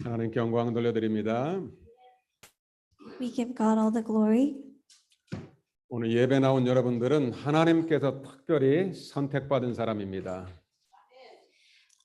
하나님께 영광 돌려드립니다. We give God all the glory. 오늘 예배 나온 여러분들은 하나님께서 특별히 선택받은 사람입니다.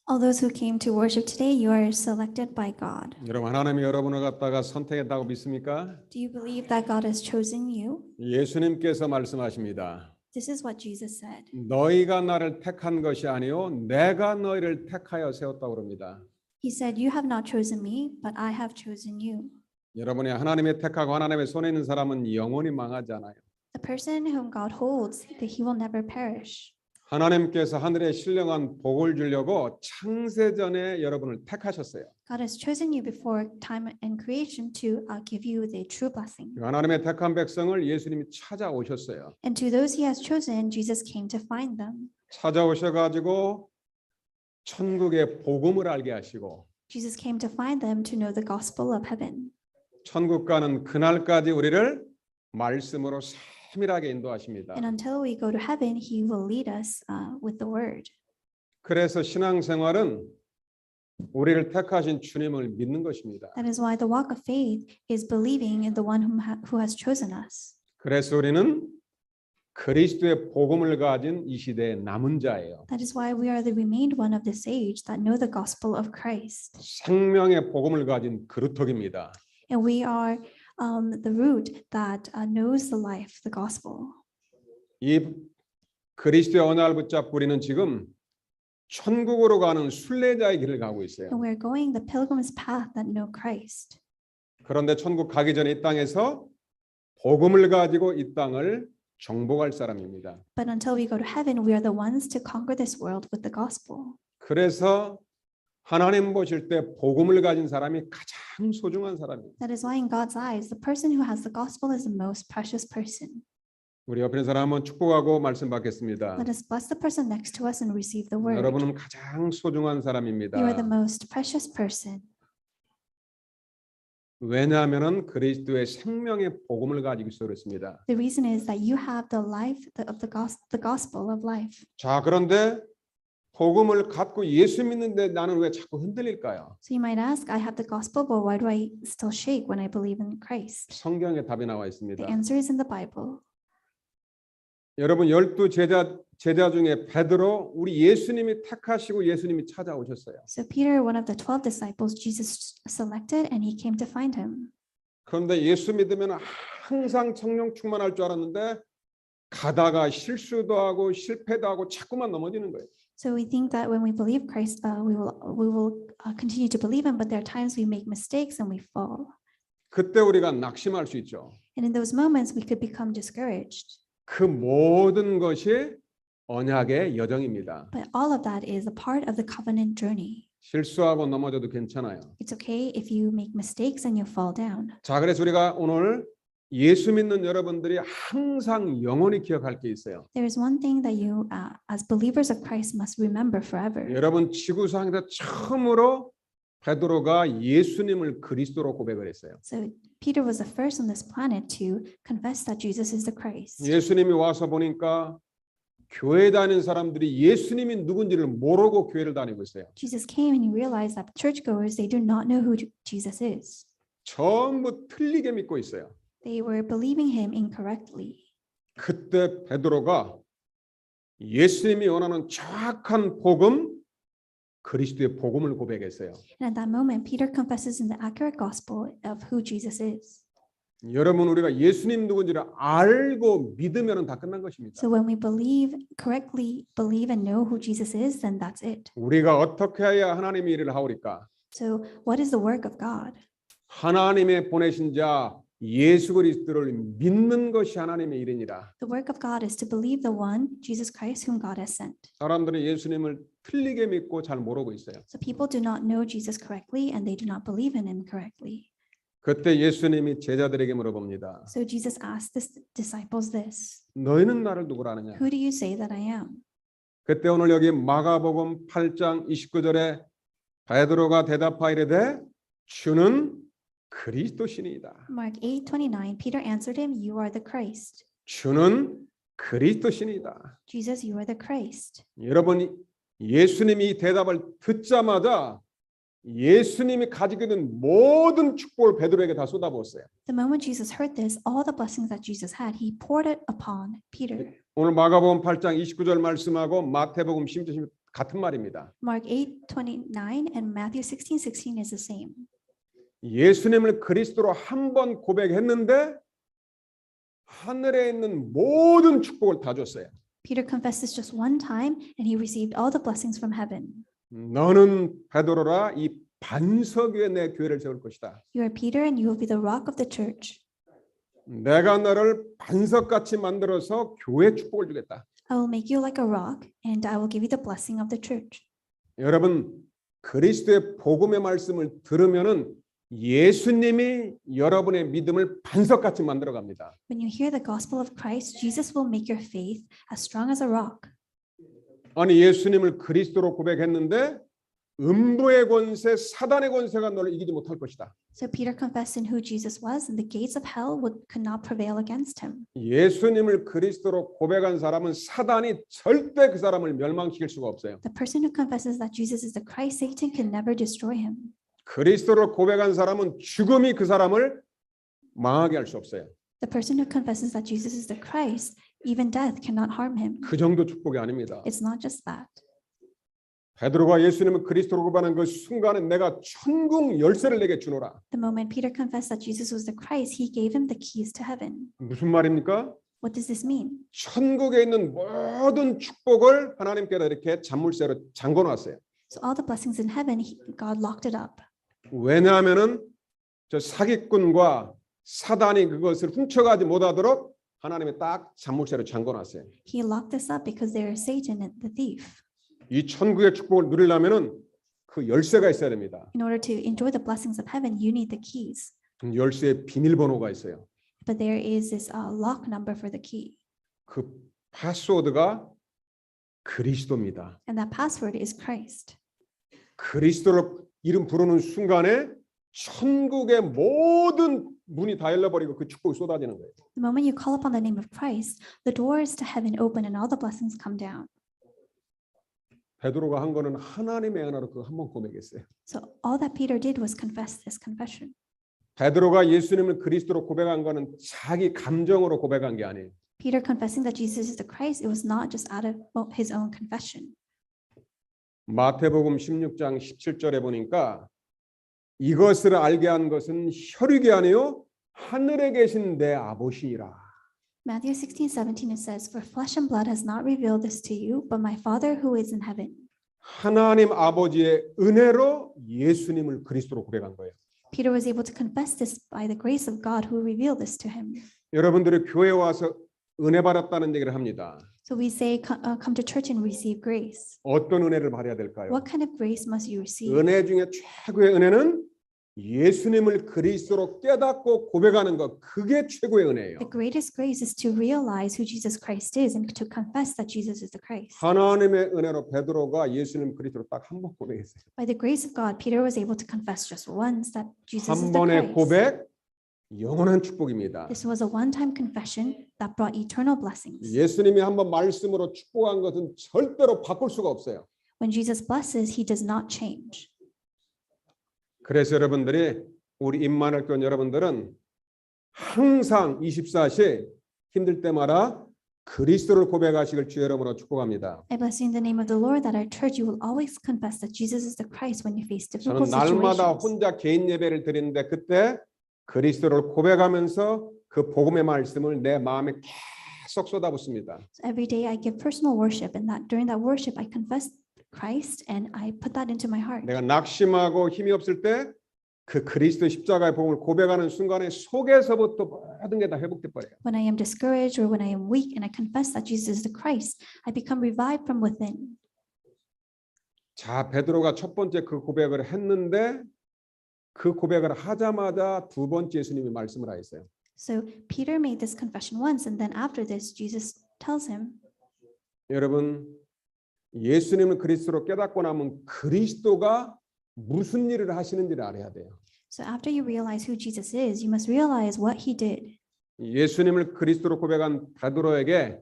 All those who came to worship today, you are selected by God. 여러분, 하나님이 여러분을 갖다가 선택했다고 믿습니까? Do you believe that God has chosen you? 예수님께서 말씀하십니다. This is what Jesus said. 너희가 나를 택한 것이 아니요 내가 너희를 택하여 세웠다고 그럽니다. He said, "You have not chosen me, but I have chosen you." 여러분이 하나님의 택하고 하나님의 손에 있는 사람은 영원히 망하지 않아요. The person whom God holds, that he will never perish. 하나님께서 하늘에 신령한 복을 주려고 창세전에 여러분을 택하셨어요. God has chosen you before time and creation to give you the true blessing. 하나님의 택한 백성을 예수님이 찾아오셨어요. And to those he has chosen, Jesus came to find them. 찾아오셔가지고 천국의 복음을 알게 하시고 Jesus came to find them to know the gospel of heaven. 천국 가는 그날까지 우리를 말씀으로 세밀하게 인도하십니다. And until we go to heaven, he will lead us with the word. 그래서 신앙생활은 우리를 택하신 주님을 믿는 것입니다. That is why the walk of faith is believing in the one who has chosen us. 그래서 우리는 그리스도의 복음을 가진 이 시대의 남은 자예요. That is why we are the remained one of this age that know the gospel of Christ. 생명의 복음을 가진 그루터기입니다. And we are the root that knows the life, the gospel. 이 그리스도의 언약을 붙잡고 우리는 지금 천국으로 가는 순례자의 길을 가고 있어요. And we are going the pilgrim's path that know Christ. 그런데 천국 가기 전에 이 땅에서 복음을 가지고 이 땅을 정복할 사람입니다. But until we go to heaven, we are the ones to conquer this world with the gospel. 그래서 하나님 보실 때 복음을 가진 사람이 가장 소중한 사람입니다. That is why in God's eyes, the person who has the gospel is the most precious person. 우리 옆에 있는 사람 한번 축복하고 말씀 받겠습니다. Let us bless the person next to us and receive the word. 여러분은 가장 소중한 사람입니다. You are the most precious person. 왜냐하면은 그리스도의 생명의 복음을 가지고 있어 그렇습니다. The reason is that you have the life of the gospel of life. 자, 그런데 복음을 갖고 예수 믿는데 나는 왜 자꾸 흔들릴까요? So you might ask, I have the gospel, but why do I still shake when I believe in Christ? 성경에 답이 나와 있습니다. The answer is in the Bible. 여러분 12 제자 중에 베드로 우리 예수님이 택하시고 예수님이 찾아오셨어요. So Peter, one of the 12 disciples, Jesus selected and he came to find him. 그런데 예수 믿으면 항상 성령 충만할 줄 알았는데 가다가 실수도 하고 실패도 하고 자꾸만 넘어지는 거예요. So we think that when we believe Christ, we will continue to believe him, but there are times we make mistakes and we fall. 그때 우리가 낙심할 수 있죠. And in those moments, we could become discouraged. 그 모든 것이 언약의 여정입니다. But all of that is a part of the covenant journey. 실수하고 넘어져도 괜찮아요. It's okay if you make mistakes and you fall down. 자, 그래서 우리가 오늘 예수 믿는 여러분들이 항상 영원히 기억할 게 있어요. There is one thing that you, as believers of Christ, must remember forever. 여러분 지구상에서 처음으로 베드로가 예수님을 그리스도로 고백을 했어요. So Peter was the first on this planet to confess that Jesus is the Christ. 예수님이 와서 보니까 교회 다니는 사람들이 예수님이 누군지를 모르고 교회를 다니고 있어요. Jesus came and he realized that churchgoers, they do not know who Jesus is. 전부 틀리게 믿고 있어요. They were believing him incorrectly. 그때 베드로가 예수님이 원하는 정확한 복음, 그리스도의 복음을 고백했어요. And at that moment, Peter confesses in the accurate gospel of who Jesus is. 여러분 우리가 예수님 누군지를 알고 믿으면 다 끝난 것입니다. So when we correctly believe and know who Jesus is, then that's it. 우리가 어떻게 해야 하나님의 일을 하오리까? So what is the work of God? 하나님의 보내신 자 예수 그리스도를 믿는 것이 하나님의 일이니라. The work of God is to believe the one, Jesus Christ, whom God has sent. 사람들은 예수님을 틀리게 믿고 잘 모르고 있어요. So people do not know Jesus correctly and they do not believe in him correctly. 그때 예수님이 제자들에게 물어봅니다. So Jesus asked the disciples this, 너희는 나를 누구라 하느냐? who do you say that I am? 그때 오늘 여기 마가복음 8장 29절에 베드로가 대답하이르되 주는 그리스도시니이다. Mark 8:29, Peter answered him, you are the Christ. 주는 그리스도시니이다. Jesus, you are the Christ. 여러분 예수님이 이 대답을 듣자마자 예수님이 가지고 있는 모든 축복을 베드로에게 다 쏟아부었어요. The moment Jesus heard this, all the blessings that Jesus had, he poured it upon Peter. 오늘 마가복음 8장 29절 말씀하고 마태복음 16절 같은 말입니다. Mark 8:29 and Matthew 16:16 is the same. 예수님을 그리스도로 한 번 고백했는데 하늘에 있는 모든 축복을 다 줬어요. Peter confessed this just one time and he received all the blessings from heaven. 너는 베드로라 이 반석 위에 내 교회를 세울 것이다. You are Peter and you will be the rock of the church. 내가 너를 반석같이 만들어서 교회 축복을 주겠다. I will make you like a rock and I will give you the blessing of the church. 여러분 그리스도의 복음의 말씀을 들으면은 예수님이 여러분의 믿음을 반석같이 만들어 갑니다. When you hear the gospel of Christ, Jesus will make your faith as strong as a rock. 아니 예수님을 그리스도로 고백했는데 음부의 권세, 사단의 권세가 너를 이기지 못할 것이다. So Peter confessed in who Jesus was, and the gates of hell could not prevail against him. 예수님을 그리스도로 고백한 사람은 사단이 절대 그 사람을 멸망시킬 수가 없어요. The person who confesses that Jesus is the Christ, Satan can never destroy him. 그리스도를 고백한 사람은 죽음이 그 사람을 망하게 할 수 없어요. The person who confesses that Jesus is the Christ, even death cannot harm him. 그 정도 축복이 아닙니다. It's not just that. 베드로가 예수님을 그리스도로 고백하는 그 순간에 내가 천국 열쇠를 내게 주노라. The moment Peter confessed that Jesus was the Christ, he gave him the keys to heaven. 무슨 말입니까? What does this mean? 천국에 있는 모든 축복을 하나님께서 이렇게 잔물쇠로 잠궈 놨어요. So all the blessings in heaven, God locked it up. 왜냐하면은 저 사기꾼과 사단이 그것을 훔쳐가지 못하도록 하나님이 딱 잔물쇠로 잠궈 놨어요. He locked this up because there is Satan, the thief. 이 천국의 축복을 누리려면은 그 열쇠가 있어야 됩니다. In order to enjoy the blessings of heaven, you need the keys. 열쇠에 비밀번호가 있어요. But there is this lock number for the key. 그 파스워드가 그리스도입니다. And that password is Christ. 그리스도로 이름 부르는 순간에 천국의 모든 문이 다 열려버리고 그 축복이 쏟아지는 거예요. The moment you call upon the name of Christ, the doors to heaven open and all the blessings come down. 베드로가 한 거는 하나님의 은혜로 그 한 번 고백했어요. So all that Peter did was confess this confession. 베드로가 예수님을 그리스도로 고백한 거는 자기 감정으로 고백한 게 아니에요. Peter confessing that Jesus is the Christ, it was not just out of his own confession. 마태복음 16장 17절에 보니까 이것을 알게 한 것은 혈육이 아니요 하늘에 계신 내 아버지니라. Matthew 16:17 it says, "For flesh and blood has not revealed this to you, but my Father who is in heaven." 하나님 아버지의 은혜로 예수님을 그리스도로 고백한 거예요. Peter was able to confess this by the grace of God who revealed this to him. 여러분들이 교회에 와서 은혜 받았다는 얘기를 합니다. So we say, come to church and receive grace. 어떤 은혜를 받아야 될까요? What kind of grace must you receive? 은혜 중에 최고의 은혜는 예수님을 그리스도로 깨닫고 고백하는 것, 그게 최고의 은혜예요. The greatest grace is to realize who Jesus Christ is and to confess that Jesus is the Christ. 하나님의 은혜로 베드로가 예수님 그리스도로 딱 한 번 고백했어요. By the grace of God, Peter was able to confess just once that Jesus is 한 the 번의 Christ. 고백, 영원한 축복입니다. This was a one-time confession that brought eternal blessings. 예수님이 한 번 말씀으로 축복한 것은 절대로 바꿀 수가 없어요. When Jesus blesses, he does not change. 그래서 여러분들이 우리 임마누엘 교회 여러분들은 항상 24시 힘들 때마다 그리스도를 고백하시길 주의 이름으로 축복합니다. I bless you in the name of the Lord that our church you will always confess that Jesus is the Christ when you face 저는 difficult 날마다 situations. 혼자 개인 예배를 드리는데 그때 그리스도를 고백하면서 그 복음의 말씀을 내 마음에 계속 쏟아붓습니다. So every day I give personal worship, and that during that worship I confess Christ and I put that into my heart. 내가 낙심하고 힘이 없을 때 그 그리스도 십자가의 복음을 고백하는 순간에 속에서부터 모든 게 다 회복돼 버려요. When I am discouraged or when I am weak and I confess that Jesus is the Christ, I become revived from within. 자, 베드로가 첫 번째 그 고백을 했는데 그 고백을 하자마자 두 번째 예수님이 말씀을 하셨어요. So Peter made this confession once, and then after this, Jesus tells him, 여러분, 예수님을 그리스도로 깨닫고 나면 그리스도가 무슨 일을 하시는지를 알아야 돼요. so after you realize who Jesus is, you must realize what he did. 예수님을 그리스도로 고백한 베드로에게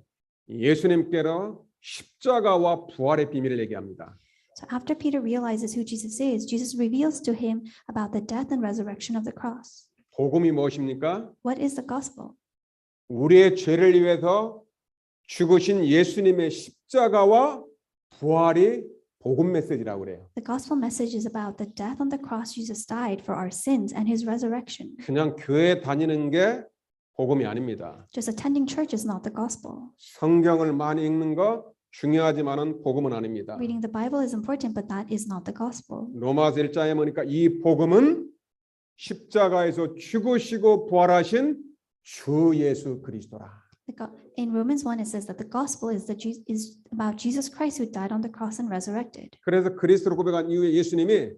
예수님께로 십자가와 부활의 비밀을 얘기합니다. So after Peter realizes who Jesus is, Jesus reveals to him about the death and resurrection of the cross. 복음이 무엇입니까? What is the gospel? 우리의 죄를 위해서 죽으신 예수님의 십자가와 부활이 복음 메시지라고 그래요. The gospel message is about the death on the cross. Jesus died for our sins and his resurrection. 그냥 교회 다니는 게 복음이 아닙니다. Just attending church is not the gospel. 성경을 많이 읽는 거 중요하지만은 복음은 아닙니다. Reading the Bible is important, but that is not the gospel. 로마서 1장에 보니까 이 복음은 십자가에서 죽으시고 부활하신 주 예수 그리스도라. In Romans 1, it says that the gospel is about Jesus Christ who died on the cross and resurrected. 그래서 그리스도를 고백한 이후에 예수님이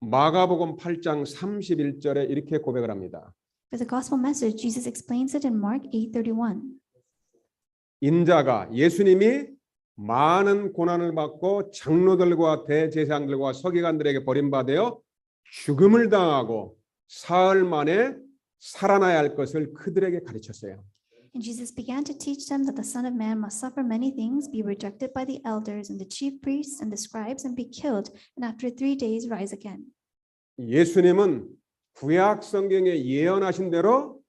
마가복음 8장 31절에 이렇게 고백을 합니다. For the gospel message, Jesus explains it in Mark 8:31. 인자가 예수님이 많은 고난을 받고 장로들과 대제사장들과 서기관들에게 버림받아 죽음을 당하고 사흘 만에 살아나야 할 것을 그들에게 가르쳤어요. And Jesus began to teach them that the Son of Man must suffer many things, be rejected by the elders and the chief priests and the scribes, and be killed, and after 3 days rise again. 예수님은 구약 성경에 예언하신 대로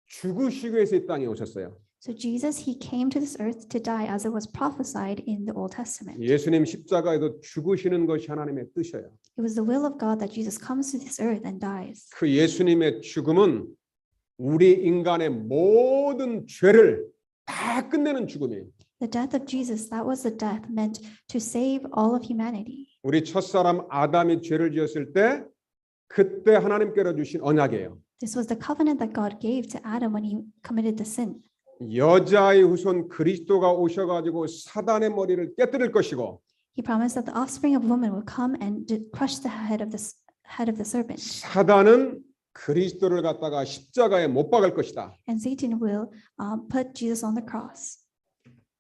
죽으시기 위해서 이 땅에 오셨어요. So Jesus, he came to this earth to die as it was prophesied in the Old Testament. 예수님 십자가에도 죽으시는 것이 하나님의 뜻이에요. It was the will of God that Jesus comes to this earth and dies. 그 예수님의 죽음은 우리 인간의 모든 죄를 다 끝내는 죽음이에요. The death of Jesus, that was the death meant to save all of humanity. 우리 첫사람 아담이 죄를 지었을 때 그때 하나님께로 주신 언약이에요. This was the covenant that God gave to Adam when he committed the sin. 여자의 후손 그리스도가 오셔가지고 사단의 머리를 깨뜨릴 것이고 He promised that the offspring of woman will come and crush the head of the serpent. 사단은 그리스도를 갖다가 십자가에 못 박을 것이다. And Satan will put Jesus on the cross.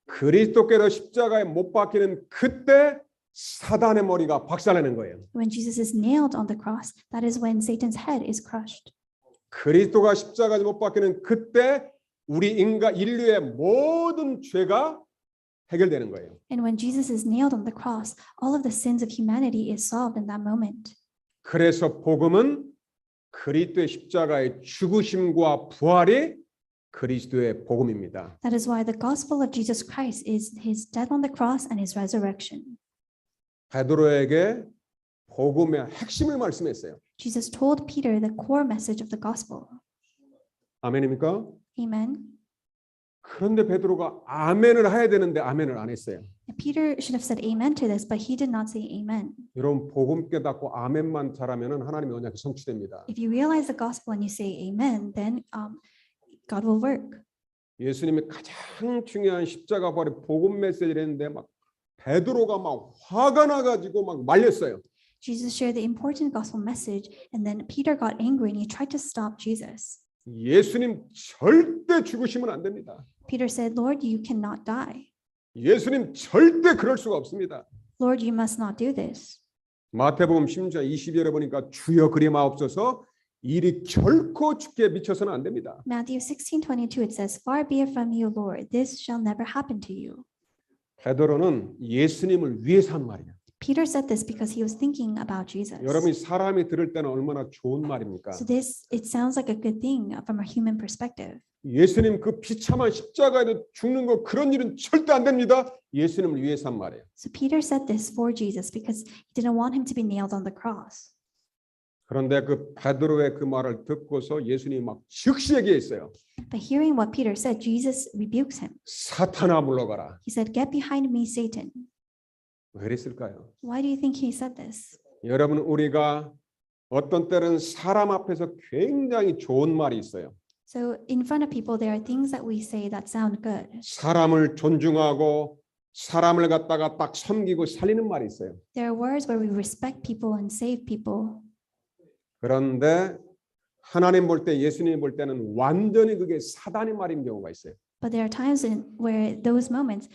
그리스도께서 십자가에 못 박히는 그때 사단의 머리가 박살나는 거예요. When Jesus is nailed on the cross, that is when Satan's head is crushed. 그리스도가 십자가에 못 박히는 그때 우리 인류의 모든 죄가 해결되는 거예요. And when Jesus is nailed on the cross, all of the sins of humanity is solved in that moment. 그래서 복음은 그리스도의 십자가의 죽으심과 부활이 그리스도의 복음입니다. That is why the gospel of Jesus Christ is his death on the cross and his resurrection. 베드로에게 복음의 핵심을 말씀했어요. Jesus told Peter the core message of the gospel. 아멘입니까? Amen. 그런데 베드로가 아멘을 해야 되는데 아멘을 안 했어요. Peter should have said amen to this, but he did not say amen. 여러분 복음 깨닫고 아멘만 잘하면은 하나님의 언약이 성취됩니다. If you realize the gospel and you say amen, then God will work. 예수님이 가장 중요한 십자가 부활의 복음 메시지를 했는데 막 베드로가 막 화가 나가지고 막 말렸어요. Jesus shared the important gospel message, and then Peter got angry and he tried to stop Jesus. 예수님 절대 죽으시면 안 됩니다. Peter said, Lord, you cannot die. 예수님 절대 그럴 수가 없습니다. Lord, you must not do this. 마태복음 10장 20절에 보니까 주여 그리 마옵소서 일이 결코 죽게 미쳐서는 안 됩니다. Matthew 16:22 it says, Far be it from you, Lord, this shall never happen to you. 베드로는 예수님을 위해서 한 말이에요. Peter said this because he was thinking about Jesus. 여러분이 사람이 들을 때는 얼마나 좋은 말입니까? So this, it sounds like a good thing from a human perspective. 예수님 그 비참한 십자가에도 죽는 거 그런 일은 절대 안 됩니다. 예수님을 위해서 한 말이에요. So Peter said this for Jesus because he didn't want him to be nailed on the cross. 그런데 그 베드로의 그 말을 듣고서 예수님이 막 즉시 얘기했어요. But hearing what Peter said, Jesus rebukes him. 사탄아 물러가라. He said, Get behind me, Satan. 왜 그랬을까요? Why do you think he said this? 여러분 우리가 어떤 때는 사람 앞에서 굉장히 좋은 말이 있어요. So in front of people, there are things that we say that sound good. 사람을 존중하고 사람을 갖다가 딱 섬기고 살리는 말이 있어요. There are words where we respect people and save people. 그런데 하나님 볼 때, 예수님 볼 때는 완전히 그게 사단의 말인 경우가 있어요. But there are times where those moments,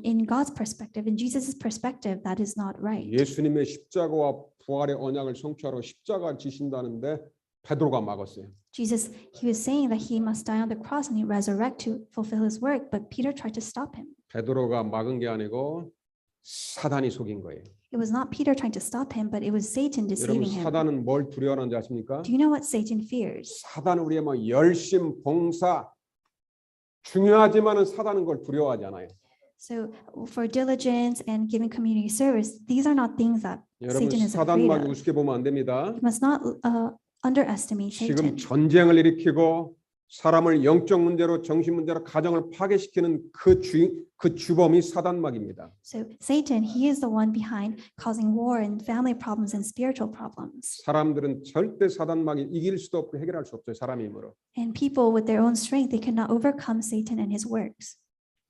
in God's perspective, in Jesus' perspective, that is not right. 예수님의 십자가와 부활의 언약을 성취하러 십자가를 지신다는데 베드로가 막았어요. Jesus, he was saying that he must die on the cross and he resurrect to fulfill his work, but Peter tried to stop him. 베드로가 막은 게 아니고 사단이 속인 거예요. It was not Peter trying to stop him, but it was Satan 여러분 deceiving him. 사단은 뭘 두려워하는지 아십니까? Do you know what Satan fears? 사단은 우리의 뭐 열심, 봉사 중요하지만은 사단은 그걸 두려워하지 않아요. So for diligence and giving community service, these are not things that 여러분 Satan is 사단 afraid 막 of. 우습게 보면 안 됩니다. You must not underestimate 지금 Satan. 전쟁을 일으키고 사람을 영적 문제로 정신 문제로 가정을 파괴시키는 그 주범이 사단막입니다. So Satan, he is the one behind causing war and family problems and spiritual problems. 사람들은 절대 사단막이 이길 수도 없고 해결할 수 없어요. 사람의 힘으로. And people with their own strength, they cannot overcome Satan and his works.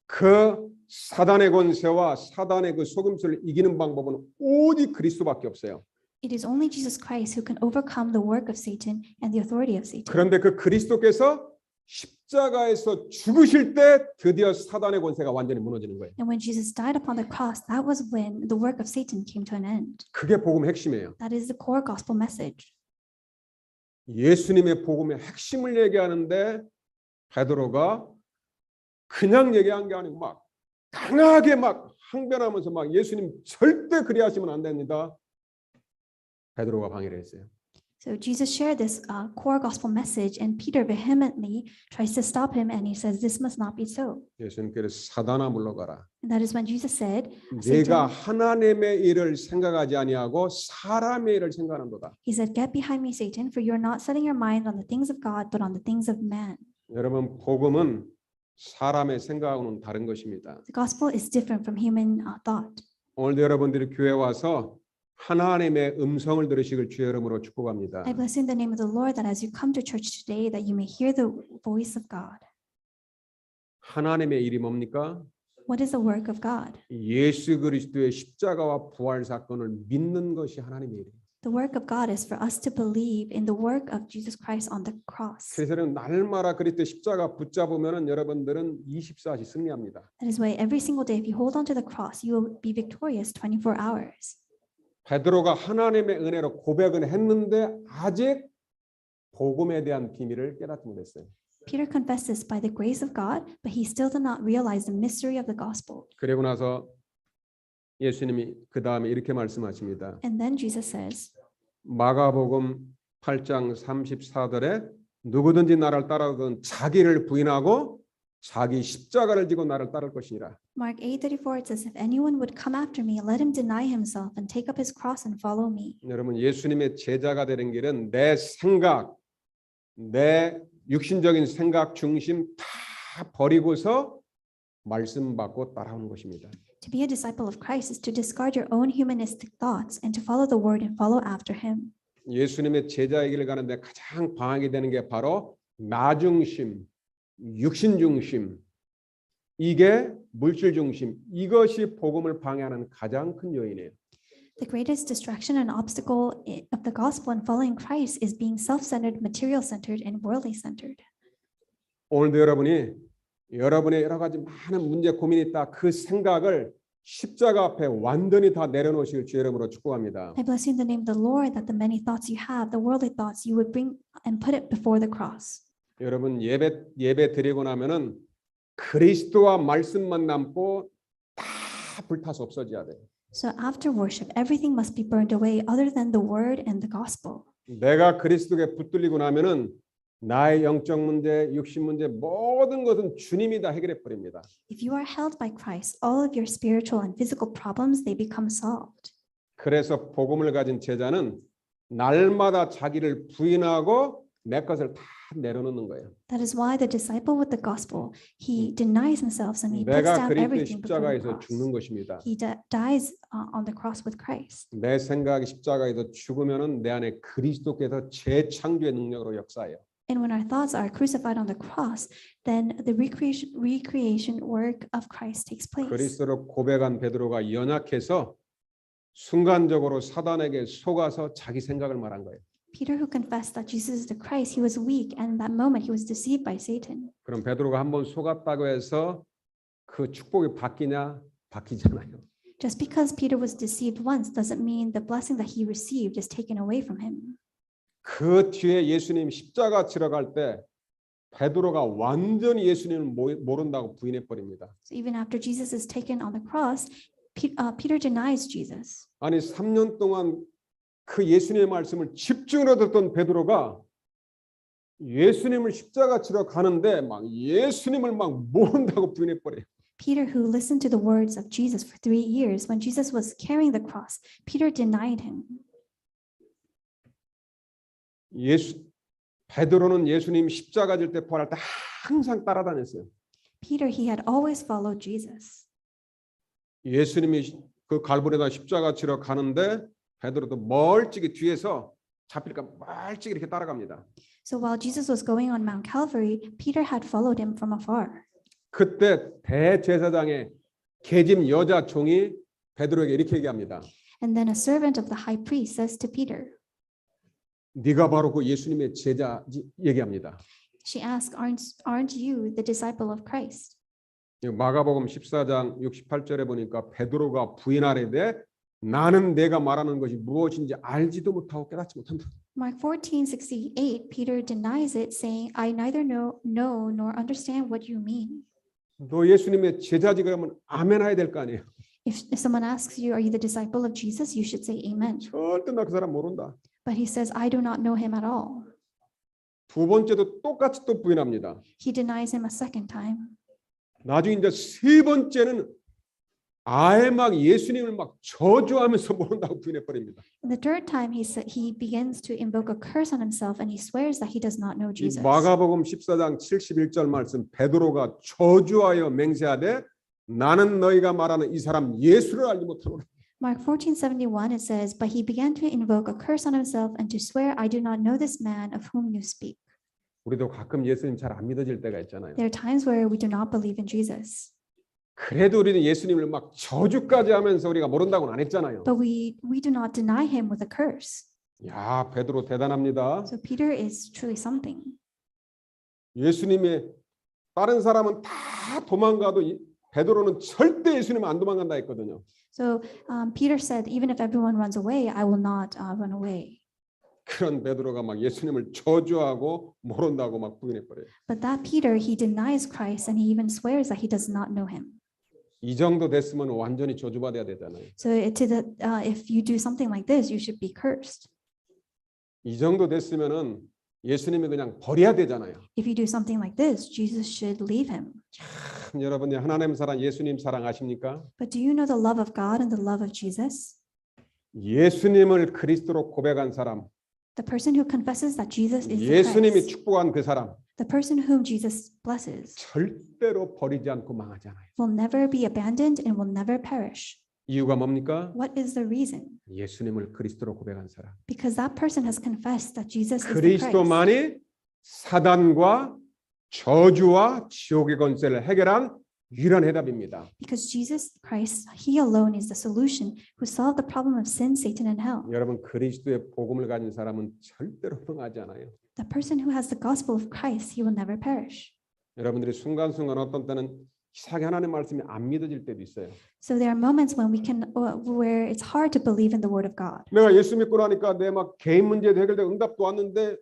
그 사단의 권세와 사단의 그 속임수를 이기는 방법은 오직 그리스도밖에 없어요. It is only Jesus Christ who can overcome the work of Satan and the authority of Satan. 그런데 그 그리스도께서 십자가에서 죽으실 때 드디어 사단의 권세가 완전히 무너지는 거예요. And when Jesus died upon the cross, that was when the work of Satan came to an end. 그게 복음의 핵심이에요. That is the core gospel message. 예수님의 복음의 핵심을 얘기하는데 베드로가 그냥 얘기한 게 아니고 막 강하게 막 항변하면서 막 예수님 절대 그리 하시면 안 됩니다. 베드로가 방해를 했어요. So Jesus shared this core gospel message, and Peter vehemently tries to stop him, and he says, "This must not be so." 예수님께서 사단아 물러가라. And that is when Jesus said, 내가 Satan, 하나님의 일을 생각하지 아니하고 사람의 일을 생각하는도다. he said, "Get behind me, Satan, for you are not setting your mind on the things of God, but on the things of man." 여러분 복음은 사람의 생각하고는 다른 것입니다. The gospel is different from human thought. 오늘도 여러분들이 교회 와서 하나님의 음성을 들으시길 주의 이름으로 축복합니다. I bless you in the name of the Lord that as you come to church today, that you may hear the voice of God. 하나님의 일이 뭡니까? What is the work of God? 예수 그리스도의 십자가와 부활 사건을 믿는 것이 하나님의 일이에요. The work of God is for us to believe in the work of Jesus Christ on the cross. 그래서 날마다 그리스도의 십자가 붙잡으면은 여러분들은 24시 승리합니다. That is why every single day, if you hold on to the cross, you will be victorious 24 hours. 베드로가 하나님의 은혜로 고백은 했는데 아직 복음에 대한 비밀을 깨닫지 못했어요. Peter confessed this by the grace of God, but he still did not realize the mystery of the gospel. 그리고 나서 예수님이 그 다음에 이렇게 말씀하십니다. And then Jesus says, 마가복음 8장 34절에 누구든지 나를 따르거든 자기를 부인하고 자기 십자가를 지고 나를 따를 것이니라. Mark 8:34, it says, "If anyone would come after me, let him deny himself and take up his cross and follow me." 여러분 예수님의 제자가 되는 길은 내 생각, 내 육신적인 생각 중심 다 버리고서 말씀 받고 따라오는 것입니다. To be a disciple of Christ is to discard your own humanistic thoughts and to follow the word and follow after him. 예수님의 제자의 길을 가는데 가장 방해가 되는 게 바로 나 중심, 육신 중심, 이게 물질 중심, 이것이 복음을 방해하는 가장 큰 요인이에요. The greatest distraction and obstacle of the gospel and following Christ is being self-centered, material-centered, and worldly-centered. 오늘도 여러분의 여러 가지 많은 문제 고민이 있다. 그 생각을 십자가 앞에 완전히 다 내려놓으시길 주의 이름으로 축복합니다. I bless you in the name of the Lord that the many thoughts you have, the worldly thoughts, you would bring and put it before the cross. 여러분 예배 드리고 나면은 그리스도와 말씀만 남고 다 불타서 없어져야 돼요. So after worship, everything must be burned away other than the word and the gospel. 내가 그리스도께 붙들리고 나면은 나의 영적 문제, 육신 문제 모든 것은 주님이 다 해결해 버립니다. If you are held by Christ, all of your spiritual and physical problems, they become solved. 그래서 복음을 가진 제자는 날마다 자기를 부인하고 내 것을 다 내려놓는 거예요. That is why the disciple with the gospel, he denies himself and he puts 내가 down 그리스도의 everything before the 십자가에서 cross. 죽는 것입니다. He dies on the cross with Christ. 내 생각이 십자가에서 죽으면은 내 안에 그리스도께서 재창조의 능력으로 역사해요. And when our thoughts are crucified on the cross, then the recreation work of Christ takes place. 그리스도를 고백한 베드로가 연약해서 순간적으로 사단에게 속아서 자기 생각을 말한 거예요. Peter, who confessed that Jesus is the Christ, he was weak, and in that moment he was deceived by Satan. 그럼 베드로가 한번 속았다고 해서 그 축복이 바뀌냐? 바뀌잖아요. Just because Peter was deceived once doesn't mean the blessing that he received is taken away from him. 그 뒤에 예수님 십자가 치러 갈 때 베드로가 완전히 예수님을 모른다고 부인해 버립니다. So even after Jesus is taken on the cross, Peter denies Jesus. 아니 3년 동안 그 예수님의 말씀을 집중으로 듣던 베드로가 예수님을 십자가 치러 가는데 막 예수님을 막 모른다고 부인해 버려요. Peter, who listened to the words of Jesus for 3 years, when Jesus was carrying the cross, Peter denied him. 베드로는 예수님 십자가 질 때 부활할 때 항상 따라다녔어요. Peter, he had always followed Jesus. 예수님이 그 갈보리에다 십자가 치러 가는데 베드로도 멀찍이 뒤에서 잡힐까 멀찍이 이렇게 따라갑니다. So while Jesus was going on Mount Calvary, Peter had followed him from afar. 그때 대제사장의 계집 여자 종이 베드로에게 이렇게 얘기합니다. And then a servant of the high priest says to Peter, 네가 바로 그 예수님의 제자지 얘기합니다. she asks, aren't you the disciple of Christ? 마가복음 14장 68절에 보니까 베드로가 부인하려되 나는 내가 말하는 것이 무엇인지 알지도 못하고 깨닫지 못한다. Mark 14:68, Peter denies it, saying, I neither know nor understand what you mean. 너 예수님의 제자지 그러면 아멘 해야 될 거 아니에요. If someone asks you, are you the disciple of Jesus? You should say amen. 절대 나 그 사람 모른다. But he says, I do not know him at all. 두 번째도 똑같이 또 부인합니다. He denies him a second time. 나중에 이제 세 번째는 아예 막 예수님을 막 저주하면서 모른다고 부인해 버립니다. And the third time, he begins to invoke a curse on himself, and he swears that he does not know 이 Jesus. 마가복음 14장 71절 말씀 베드로가 저주하여 맹세하되 나는 너희가 말하는 이 사람 예수를 알지 못하노라. Mark 14:71, it says, but he began to invoke a curse on himself and to swear, I do not know this man of whom you speak. 우리도 가끔 예수님 잘 안 믿어질 때가 있잖아요. There are times where we do not believe in Jesus. 그래도 우리는 예수님을 막 저주까지 하면서 우리가 모른다고는 안 했잖아요. But we do not deny him with a curse. 야, 베드로 대단합니다. So Peter is truly something. 예수님의 다른 사람은 다 도망가도 베드로는 절대 예수님 안 도망간다 했거든요. So Peter said, even if everyone runs away, I will not run away. 그런 베드로가 막 예수님을 저주하고 모른다고 막 부인해 버려요. But that Peter, he denies Christ and he even swears that he does not know him. 이 정도 됐으면 완전히 저주받아야 되잖아요. So if you do something like this, you should be cursed. 이 정도 됐으면은 예수님이 그냥 버려야 되잖아요. If you do something like this, Jesus should leave him. 참 여러분이 하나님 사랑, 예수님 사랑 아십니까? But do you know the love of God and the love of Jesus? 예수님을 그리스도로 고백한 사람, The person who confesses that Jesus is the 예수님이 Christ, 축복한 그 사람 the person whom Jesus blesses, 절대로 버리지 않고 망하잖아요. will never be abandoned and will never perish. 이유가 뭡니까? What is the reason? 예수님을 그리스도로 고백한 사람. Because that person has confessed that Jesus is the Christ. 그리스도만이 사단과 저주와 지옥의 권세를 해결한 유일한 해답입니다. Because Jesus Christ, he alone is the solution who solved the problem of sin, Satan, and hell. 여러분 그리스도의 복음을 가진 사람은 절대로 흥하지 않아요. The person who has the gospel of Christ, he will never perish. 여러분들이 순간순간 어떤 때는 이상하게 하나님 말씀이 안 믿어질 때도 있어요. So there are moments when where it's hard to believe in the word of God. 내가 예수 믿고 나니까 내 막 개인 문제도 해결되고 응답도 왔는데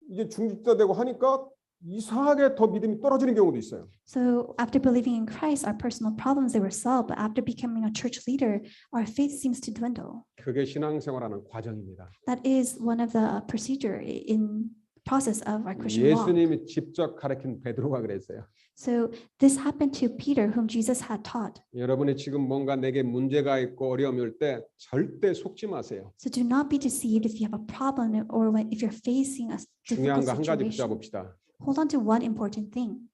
이제 중직자 되고 하니까 이상하게 더 믿음이 떨어지는 경우도 있어요. So after believing in Christ, our personal problems they were solved, but after becoming a church leader, our faith seems to dwindle. 그게 신앙생활하는 과정입니다. That is one of the procedure in process of our Christian walk. 예수님이 직접 가르친 베드로가 그랬어요. So this happened to Peter, whom Jesus had taught. 여러분이 지금 뭔가 내게 문제가 있고 어려움이 올 때 절대 속지 마세요. So do not be deceived if you have a problem or if you're facing a 중요한 difficult 거 한 가지 situation. 붙잡읍시다. Hold on to one important thing.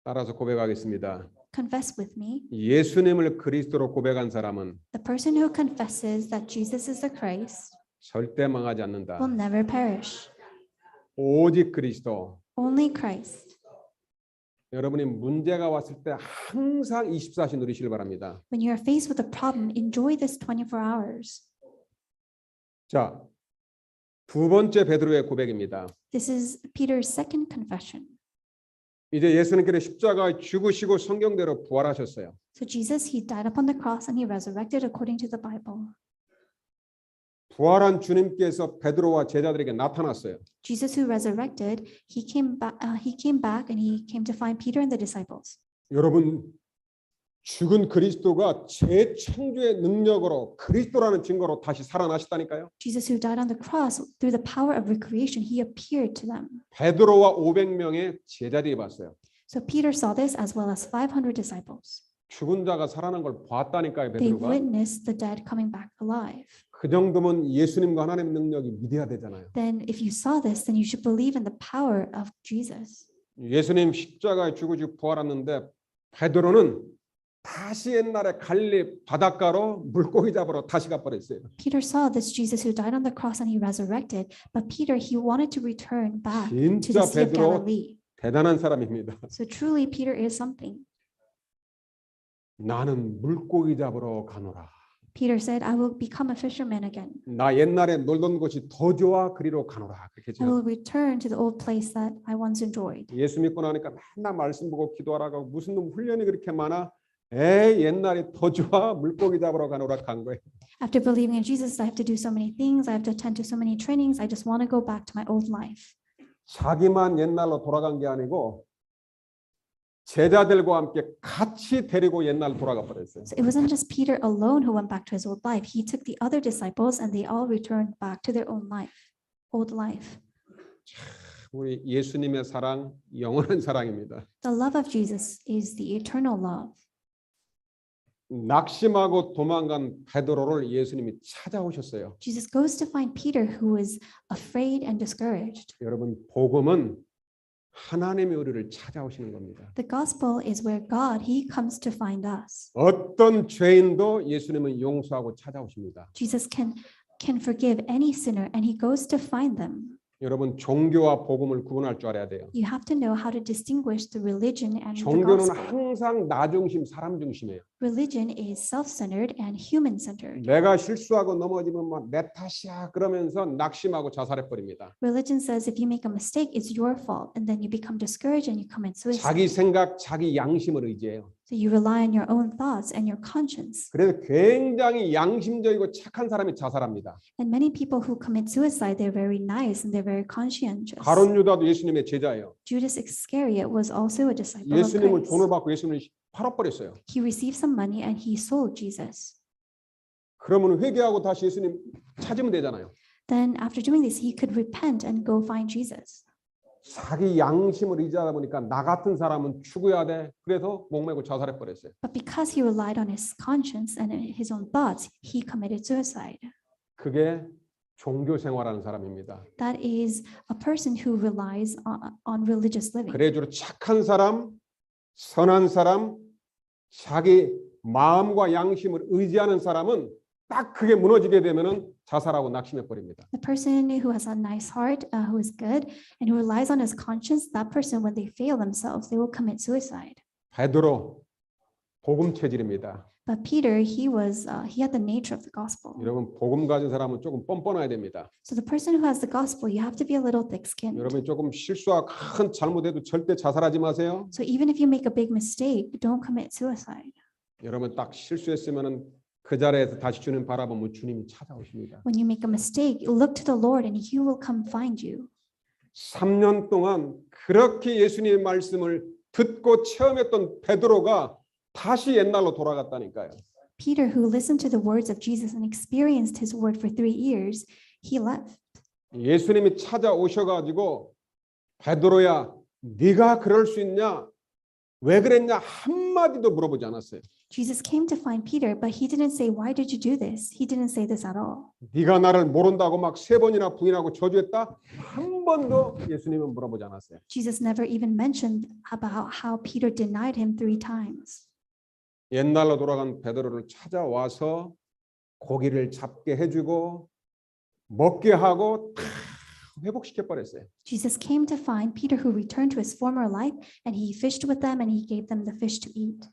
따라서 고백하겠습니다. Confess with me. 예수님을 그리스도로 고백한 사람은 The person who confesses that Jesus is the Christ 절대 망하지 않는다. will never perish. 오직 그리스도. Only Christ. 여러분이 문제가 왔을 때 항상 24시 누리시길 바랍니다. When you are faced with a problem, enjoy this 24 hours. 자, 두 번째 베드로의 고백입니다. This is Peter's second confession. 이제 예수님께서 십자가에 죽으시고 성경대로 부활하셨어요. So Jesus, he died upon the cross and he resurrected according to the Bible. 부활한 주님께서 베드로와 제자들에게 나타났어요. Jesus, who resurrected, he came back and he came to find Peter and the disciples. 여러분 죽은 그리스도가 재창조의 능력으로 그리스도라는 증거로 다시 살아나셨다니까요. Jesus who died on the cross, through the power of recreation, he appeared to them. 베드로와 500명의 제자들이 봤어요. So Peter saw this as well as 500 disciples. 죽은 자가 살아난 걸 봤다니까요, They 베드로가. witnessed the dead coming back alive. 그 정도면 예수님과 하나님의 능력이 믿어야 되잖아요. Then if you saw this, then you should believe in the power of Jesus. 예수님 십자가에 죽으시고 부활했는데 베드로는 다시 옛날에 갈릴리 바닷가로 물고기 잡으러 다시 가버렸어요. Peter saw this Jesus who died on the cross and he resurrected, but Peter, he wanted to return back to the 진짜 Sea of 베드로 Galilee. 대단한 사람입니다. So truly, Peter is something. 나는 물고기 잡으러 가노라. Peter said, I will become a fisherman again. 나 옛날에 놀던 곳이 더 좋아 그리로 가노라. 그렇게 I will return to the old place that I once enjoyed. 예수 믿고 나니까 맨날 말씀 보고 기도하라고 무슨 놈 훈련이 그렇게 많아? 에이 옛날이 더 좋아 물고기 잡으러 가노라 간 거예요. After believing in Jesus, I have to do so many things. I have to attend to so many trainings. I just want to go back to my old life. 자기만 옛날로 돌아간 게 아니고 제자들과 함께 같이 데리고 옛날로 돌아가 버렸어요. So it wasn't just Peter alone who went back to his old life. He took the other disciples and they all returned back to their own life, old life. 우리 예수님의 사랑 영원한 사랑입니다. The love of Jesus is the eternal love. 낙심하고 도망간 베드로를 예수님이 찾아오셨어요. Jesus goes to find Peter who was afraid and discouraged. 여러분 복음은 하나님의 우리를 찾아오시는 겁니다. The gospel is where God, he comes to find us. 어떤 죄인도 예수님은 용서하고 찾아오십니다. Jesus can forgive any sinner and he goes to find them. 여러분 종교와 복음을 구분할 줄 알아야 돼요. You have to know how to distinguish the religion and the 종교는 gospel. 항상 나 중심, 사람 중심이에요. Religion is self-centered and human-centered. 내가 실수하고 넘어지면 막 내 탓이야 그러면서 낙심하고 자살해 버립니다. Religion says if you make a mistake, it's your fault, and then you become discouraged and you commit suicide. 자기 생각, 자기 양심을 의지해요. So you rely on your own thoughts and your conscience. 그래서 굉장히 양심적이고 착한 사람이 자살합니다. And many people who commit suicide, they're very nice and they're very conscientious. 가룟 유다도 예수님의 제자예요. Judas Iscariot was also a disciple of 예수님을 Christ. 돈을 받고 예수님을 팔아버렸어요. He received some money and he sold Jesus. 그러면 회개하고 다시 예수님 찾으면 되잖아요. Then after doing this, he could repent and go find Jesus. 자기 양심을 의지하다 보니까 나 같은 사람은 죽어야 돼. 그래서 목매고 자살해 버렸어요. But because he relied on his conscience and his own thoughts, he committed suicide. 그게 종교 생활하는 사람입니다. That is a person who relies on religious living. 그래 주로 착한 사람, 선한 사람, 자기 마음과 양심을 의지하는 사람은 딱 그게 무너지게 되면은 자살하고 낙심해 버립니다. The person who has a nice heart, who is good, and who relies on his conscience, that person, when they fail themselves, they will commit suicide. 베드로 복음 체질입니다. But Peter, he had the nature of the gospel. 여러분 복음 가진 사람은 조금 뻔뻔해야 됩니다. So the person who has the gospel, you have to be a little thick-skinned. 여러분이 조금 실수하고 큰 잘못해도 절대 자살하지 마세요. So even if you make a big mistake, don't commit suicide. 여러분 딱 실수했으면은 그 자리에서 다시 주님 바라보면 주님이 찾아오십니다. When you make a mistake, you look to the Lord and he will come find you. 3년 동안 그렇게 예수님의 말씀을 듣고 체험했던 베드로가 다시 옛날로 돌아갔다니까요. Peter, who listened to the words of Jesus and experienced his word for 3 years, he left. 예수님이 찾아오셔가지고 베드로야 네가 그럴 수 있냐? 왜 그랬냐? 한마디도 물어보지 않았어요. Jesus came to find Peter, but he didn't say, why did you do this? He didn't say this at all. 네가 나를 모른다고 막 3번이나 부인하고 저주했다? 한 번도 예수님은 물어보지 않았어요. Jesus never even mentioned about how Peter denied him 3 times. 옛날로 돌아간 베드로를 찾아와서 고기를 잡게 해주고 먹게 하고 다 회복시켜 버렸어요. Jesus came to find Peter, who returned to his former life, and he fished with them and he gave them the fish to eat.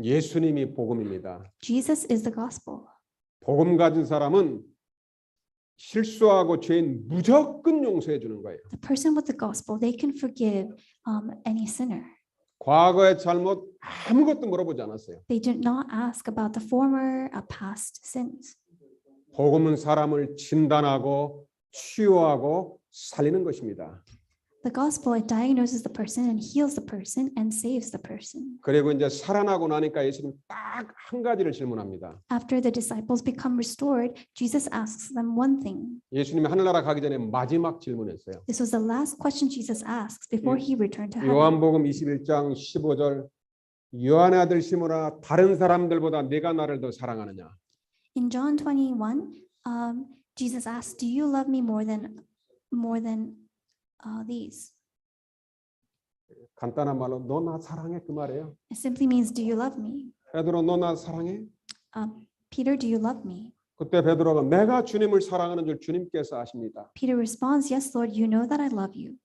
예수님이 복음입니다. Jesus is the gospel. 복음 가진 사람은 실수하고 죄인 무조건 용서해 주는 거예요. The person with the gospel, they can forgive any sinner. 과거의 잘못 아무것도 물어보지 않았어요. They did not ask about the former past sins. 복음은 사람을 진단하고 치유하고 살리는 것입니다. The gospel, it diagnoses the person and heals the person and saves the person. 그리고 이제 살아나고 나니까 예수님 딱 딱 한 가지를 질문합니다. After the disciples become restored, Jesus asks them one thing. 예수님이 하늘나라 가기 전에 마지막 질문했어요. This was the last question Jesus asks before he returned to heaven. 요한복음 21장 15절 요한의 아들 시몬아 다른 사람들보다 네가 나를 더 사랑하느냐? In John 21, Jesus asks, "Do you love me more than these?" 간단한 말로 너 나 사랑해 그 말이에요. It simply means, "Do you love me?" 베드로 너 나 사랑해? Peter, "Do you love me?" 그때 베드로가 내가 주님을 사랑하는 줄 주님께서 아십니다. Peter responds, "Yes, Lord, you know that I love you."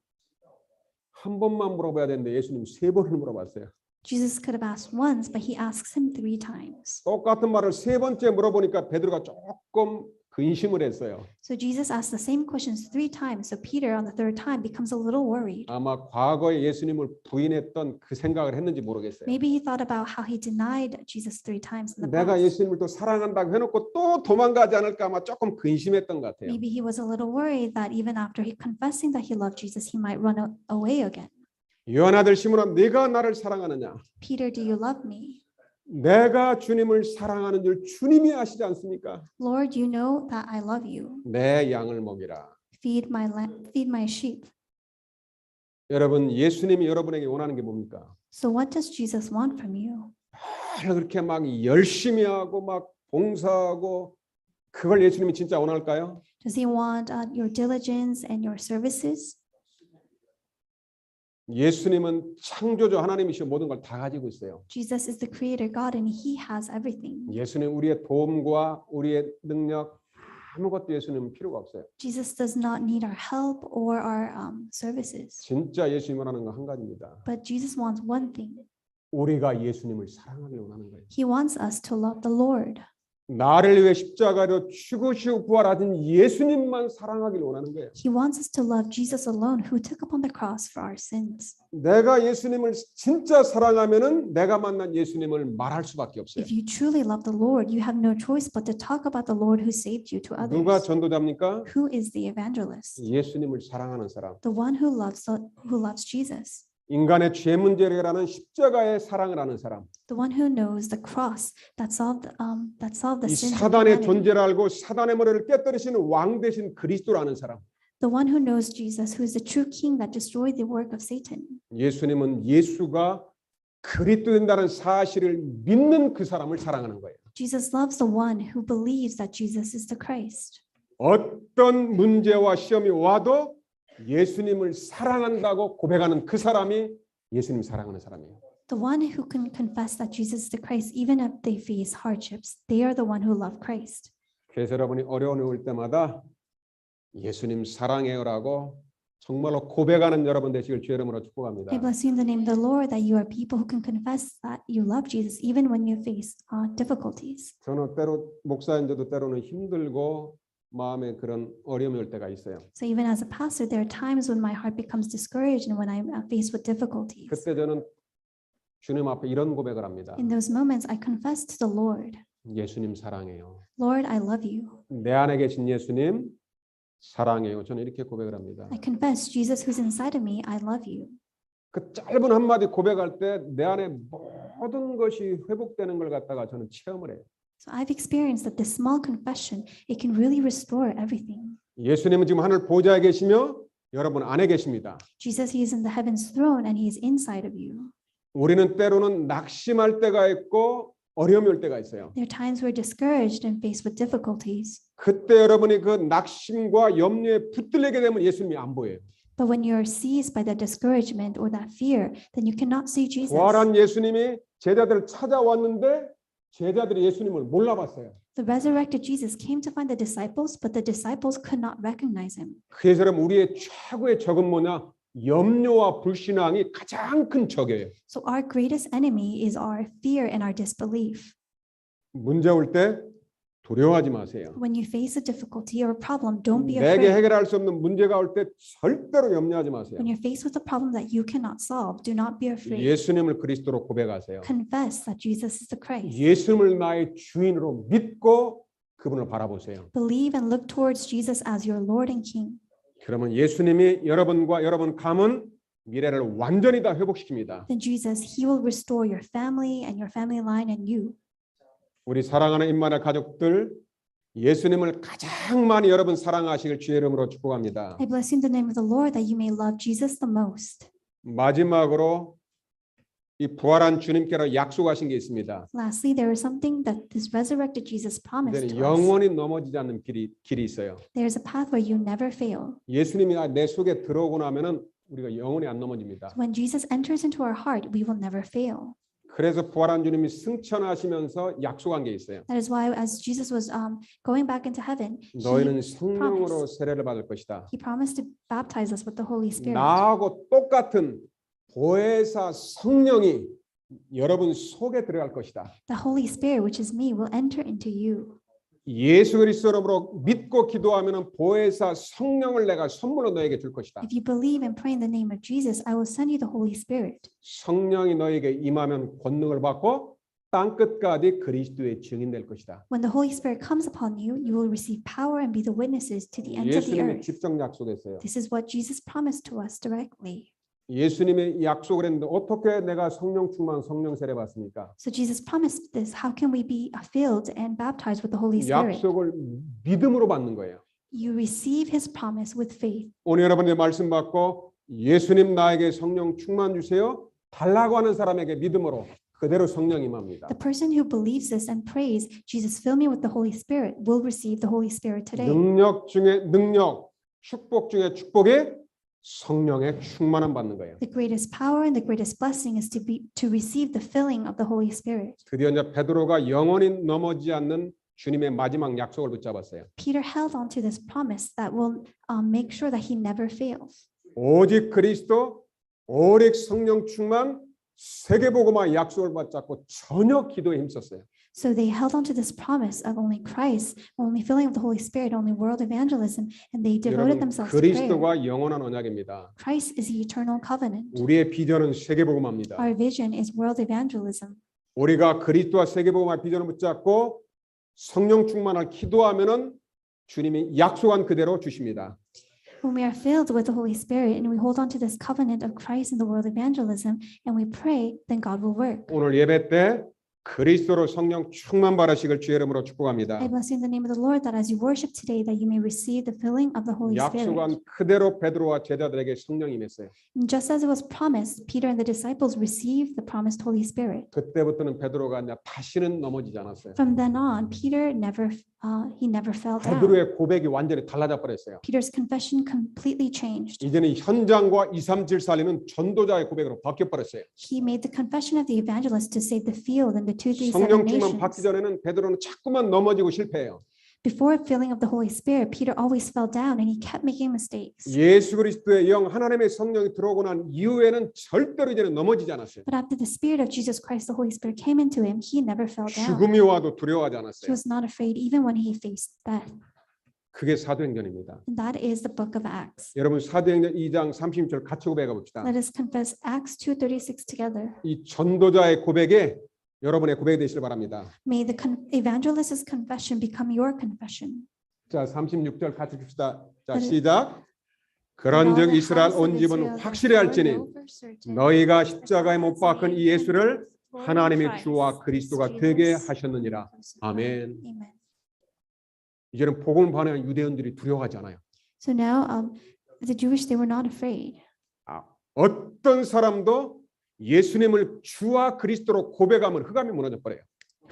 한 번만 물어봐야 되는데 예수님 세 번을 물어봤어요. Jesus could have asked once, but he asks him 3 times. 똑같은 말을 세 번째 물어보니까 베드로가 조금 근심을 했어요. So Jesus asked the same questions 3 times. So Peter on the 3rd time becomes a little worried. 아마 과거에 예수님을 부인했던 그 생각을 했는지 모르겠어요. Maybe he thought about how he denied Jesus 3 times in the 내가 past. 예수님을 또 사랑한다고 해놓고 또 도망가지 않을까 아마 조금 근심했던 것 같아요. Maybe he was a little worried that even after he confessing that he loved Jesus, he might run away again. 요한 아들 시몬아 네가 나를 사랑하느냐? Peter, "Do you love me?" 내가 주님을 사랑하는 줄 주님이 아시지 않습니까? Lord, you know that I love you. 내 양을 먹이라. Feed my sheep. 여러분 예수님이 여러분에게 원하는 게 뭡니까? So what does Jesus want from you? 그렇게 막 열심히 하고 막 봉사하고 그걸 예수님이 진짜 원할까요? Does he want your diligence and your services? 예수님은 창조주 하나님이시고 모든 걸 다 가지고 있어요. Jesus is the creator God and he has everything. 예수님 우리의 도움과 우리의 능력 아무것도 예수님은 필요가 없어요. Jesus does not need our help or our services. 진짜 예수님 원하는 건 한 가지입니다. But Jesus wants one thing. 우리가 예수님을 사랑하길 원하는 거예요. He wants us to love the Lord. 나를 위해 십자가로 죽으시고 부활하신 예수님만 사랑하길 원하는 거예요. He wants us to love Jesus alone who took upon the cross for our sins. 내가 예수님을 진짜 사랑하면은 내가 만난 예수님을 말할 수밖에 없어요. If you truly love the Lord, you have no choice but to talk about the Lord who saved you to 누가 others. 전도자입니까? Who is the evangelist? 예수님을 사랑하는 사람. The one who loves Jesus. 인간의 죄 문제를 해결하는 십자가의 사랑을 하는 사람. The one who knows the cross that solved the 이 sins of 사단의 humanity. 존재를 알고 사단의 머리를 깨뜨리시는 왕 대신 그리스도를 아는 사람. The one who knows Jesus, who is the true king that destroyed the work of Satan. 예수님은 예수가 그리스도 된다는 사실을 믿는 그 사람을 사랑하는 거예요. Jesus loves the one who believes that Jesus is the Christ. 어떤 문제와 시험이 와도 예수님을 사랑한다고 고백하는 그 사람이 예수님 사랑하는 사람이에요. The one who can confess that Jesus is the Christ, even if they face hardships, they are the one who love Christ. 그래서 여러분이 어려움이 올 때마다 예수님 사랑해요라고 정말로 고백하는 여러분 되시길 주의 이름으로 축복합니다. I bless you in the name of the Lord that you are people who can confess that you love Jesus even when you face difficulties. 저는 때로 목사인데도 때로는 힘들고 마음에 그런 어려움이 올 때가 있어요. So even as a pastor, there are times when my heart becomes discouraged and when I'm faced with difficulties. 그때 저는 주님 앞에 이런 고백을 합니다. In those moments, I confess to the Lord, 예수님 사랑해요. Lord, I love you. 내 안에 계신 예수님 사랑해요. 저는 이렇게 고백을 합니다. I confess, Jesus who's inside of me, I love you. 그 짧은 한마디 고백할 때 내 안에 모든 것이 회복되는 걸 갖다가 저는 체험을 해요. So I've experienced that this small confession, it can really restore everything. 예수님은 지금 하늘 보좌에 계시며 여러분 안에 계십니다. Jesus, he is in the heaven's throne and he is inside of you. 우리는 때로는 낙심할 때가 있고 어려움이 올 때가 있어요. There are times we're discouraged and faced with difficulties. 그때 여러분이 그 낙심과 염려에 붙들리게 되면 예수님이 안 보여요. But when you're seized by that discouragement or that fear, then you cannot see Jesus. 부활한 예수님이 제자들을 찾아왔는데 제자들이 예수님을 몰라봤어요. The resurrected Jesus came to find the disciples, but the disciples could not recognize him. 그래서 여러분 우리의 최고의 적은 뭐냐? 염려와 불신앙이 가장 큰 적이에요. So our greatest enemy is our fear and our disbelief. 문제 올 때 두려워하지 마세요. When you face a difficulty or a problem, don't be 내게 afraid. 해결할 수 없는 문제가 올 때 절대로 염려하지 마세요. When you're faced with a problem that you cannot solve, do not be afraid. 예수님을 그리스도로 고백하세요. Confess that Jesus is the Christ. 예수님을 나의 주인으로 믿고 그분을 바라보세요. Believe and look towards Jesus as your Lord and King. 그러면 예수님이 여러분과 여러분 가문 미래를 완전히 다 회복시킵니다. Then Jesus, he will restore your family and your family line and you. 우리 사랑하는 임마누엘 가족들, 예수님을 가장 많이 여러분 사랑하시길 주의 이름으로 축복합니다. I bless you in the name of the Lord that you may love Jesus the most. 마지막으로 이 부활한 주님께로 약속하신 게 있습니다. Lastly, there is something that this resurrected Jesus promised 이제는 to us. 영원히 넘어지지 않는 길이 있어요. There is a path where you never fail. 예수님이 내 속에 들어오고 나면은 우리가 영원히 안 넘어집니다. When Jesus enters into our heart, we will never fail. 그래서 부활한 주님이 승천하시면서 약속한 게 있어요. That is why, as Jesus was going back into heaven, 너희는 성령으로 세례를 받을 것이다. he promised to baptize us with the Holy Spirit. 나하고 똑같은 보혜사 성령이 여러분 속에 들어갈 것이다. The Holy Spirit, which is me, will enter into you. 예수 그리스도로 믿고 기도하면은 보혜사 성령을 내가 선물로 너에게 줄 것이다. If you believe and pray in the name of Jesus, I will send you the Holy Spirit. 성령이 너에게 임하면 권능을 받고 땅 끝까지 그리스도의 증인 될 것이다. When the Holy Spirit comes upon you, you will receive power and be the witnesses to the ends of the 예수님이 earth. 직접 약속했어요. This is what Jesus promised to us directly. 예수님이 약속을 했는데 어떻게 내가 성령 충만 성령 세례 받습니까? So Jesus promised this. How can we be filled and baptized with the Holy Spirit? 약속을 믿음으로 받는 거예요. You receive his promise with faith. 오늘 여러분의 말씀 받고 예수님 나에게 성령 충만 주세요. 달라고 하는 사람에게 믿음으로 그대로 성령 임합니다. The person who believes this and prays, Jesus, fill me with the Holy Spirit, will receive the Holy Spirit today. 능력 중에 능력, 축복 중에 축복이 성령의 충만함 받는 거예요. The greatest power and the greatest blessing is to receive the filling of the Holy Spirit. 드디어 이제 베드로가 영원히 넘어지지 않는 주님의 마지막 약속을 붙잡았어요. Peter held on to this promise that will make sure that he never fails. 오직 그리스도, 오직 성령 충만, 세계복음화 약속을 붙잡고 전혀 기도에 힘썼어요. So they held on to this promise of only Christ, only filling of the Holy Spirit, only world evangelism, and they devoted 여러분 themselves to prayer. 그리스도가 영원한 언약입니다. Christ is the eternal covenant. 우리의 비전은 세계복음화입니다. Our vision is world evangelism. 우리가 그리스도와 세계복음화 비전을 붙잡고 성령 충만을 기도하면은 주님이 약속한 그대로 주십니다. When we are filled with the Holy Spirit and we hold on to this covenant of Christ in the world evangelism and we pray, then God will work. 오늘 예배 때 그리스도로 성령 충만 받으시길 주의 이름으로 I 축복합니다. bless you in the name of the Lord that as you worship today that you may receive the filling of the Holy Spirit. 약속한 그대로 베드로와 제자들에게 성령이 임했어요. And just as it was promised, Peter and the disciples received the promised Holy Spirit. 그때부터는 베드로가 이제 다시는 넘어지지 않았어요. From then on, Peter never fell down. 베드로의 고백이 완전히 달라져 버렸어요. Peter's confession completely changed. 이제는 현장과 237 살리는 전도자의 고백으로 바뀌어 버렸어요. He made the confession of the evangelist to save the field and the 237 성령 충만 받기 nations. 전에는 베드로는 자꾸만 넘어지고 실패해요. Before filling of the Holy Spirit, Peter always fell down and he kept making mistakes. 예수 그리스도의 영 하나님의 성령이 들어오고 난 이후에는 절대로 이제는 넘어지지 않았어요. But after the Spirit of Jesus Christ, the Holy Spirit came into him, he never fell down. 죽음이 와도 두려워하지 He 않았어요. was not afraid even when he faced death. 그게 사도행전입니다. And that is the book of Acts. 여러분 사도행전 2장 30절 같이 고백해 봅시다. Let us confess Acts 2:36 together. 이 전도자의 고백에 여러분의 고백이 되시길 바랍니다. May the evangelist's confession become your confession. 자, 36절 같이 봅시다. 자, Let it- 시작. All 그런즉 the 이스라엘 house of 온 집은 Israel 확실히 therefore 할지니 know for certain 너희가 that 십자가에 못 박은 이 예수를 Lord 하나님의 Christ 주와 그리스도가 is 되게 Jesus 하셨느니라. crucified. 아멘. Amen. 이제는 복음을 반응한 유대인들이 두려워하지 않아요. So now the Jewish, they were not afraid. 어떤 사람도 예수님을 주와 그리스도로 고백하면 흑암이 무너져 버려요.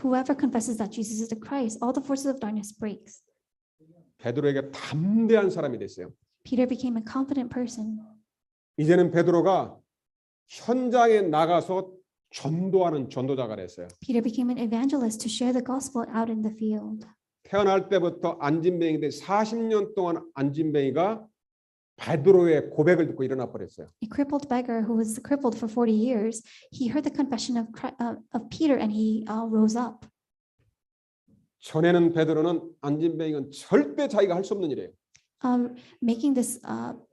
Whoever confesses that Jesus is the Christ, all the forces of darkness breaks. 베드로에게 담대한 사람이 됐어요. Peter became a confident person. 이제는 베드로가 현장에 나가서 전도하는 전도자가 됐어요. Peter became an evangelist to share the gospel out in the field. 태어날 때부터 안진뱅이인데 40년 동안 안진뱅이가 베드로의 고백을 듣고 일어나 버렸어요. A crippled beggar who was crippled for 40 years, he heard the confession of Peter and he rose up. 전에는 베드로는 안진뱅이는 절대 자기가 할 수 없는 일이에요. Making this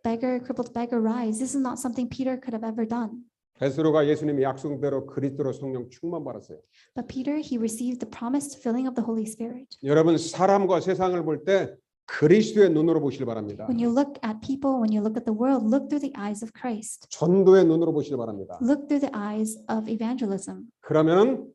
crippled beggar rise, this is not something Peter could have ever done. 베드로가 예수님의 약속대로 그리스도로 성령 충만 받았어요. But Peter, he received the promised filling of the Holy Spirit. 여러분 사람과 세상을 볼 때 그리스도의 눈으로 보시길 바랍니다. When you look at people, when you look at the world, look through the eyes of Christ. 전도의 눈으로 보시길 바랍니다. Look through the eyes of evangelism. 그러면은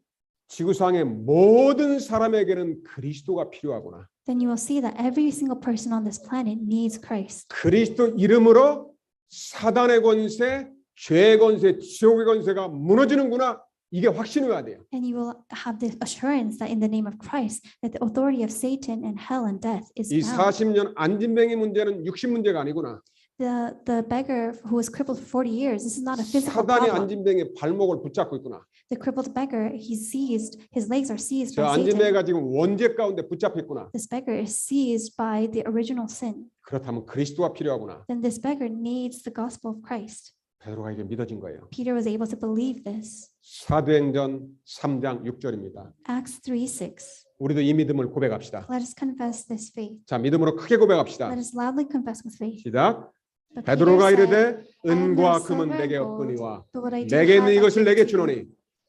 지구상의 모든 사람에게는 그리스도가 필요하구나. then you will see that every single person on this planet needs Christ. 그리스도 이름으로 사단의 권세, 죄의 권세, 지옥의 권세가 무너지는구나. 이게 확신이 와야 돼요. And you will have the assurance that in the name of Christ, that the authority of Satan and hell and death is 이 bound. 40년 안진뱅이 문제는 육신 문제가 아니구나. The beggar who was crippled for 40 years, this is not a physical 사단이 problem. 안진뱅이의 발목을 붙잡고 있구나. The crippled beggar, he's seized, his legs are seized 저 by Satan. 안진뱅이가 지금 원죄 가운데 붙잡혀 있구나. This beggar is seized by the original sin. 그렇다면 그리스도가 필요하구나. Then this beggar needs the gospel of Christ. 베드로가 이게 믿어진 거예요. Peter was able to believe this. 사도행전 3장 6절입니다. Acts 3:6. 우리도 이 믿음을 고백합시다. Let us confess this faith. 자, 믿음으로 크게 고백합시다. Let us loudly confess with faith. 시작. But 베드로가 Peter 이르되 said, I have no 은과 silver 금은 and 내게 gold, 없거니와 but what I do 내게 있는 have I 이것을 give 내게 to you. 주노니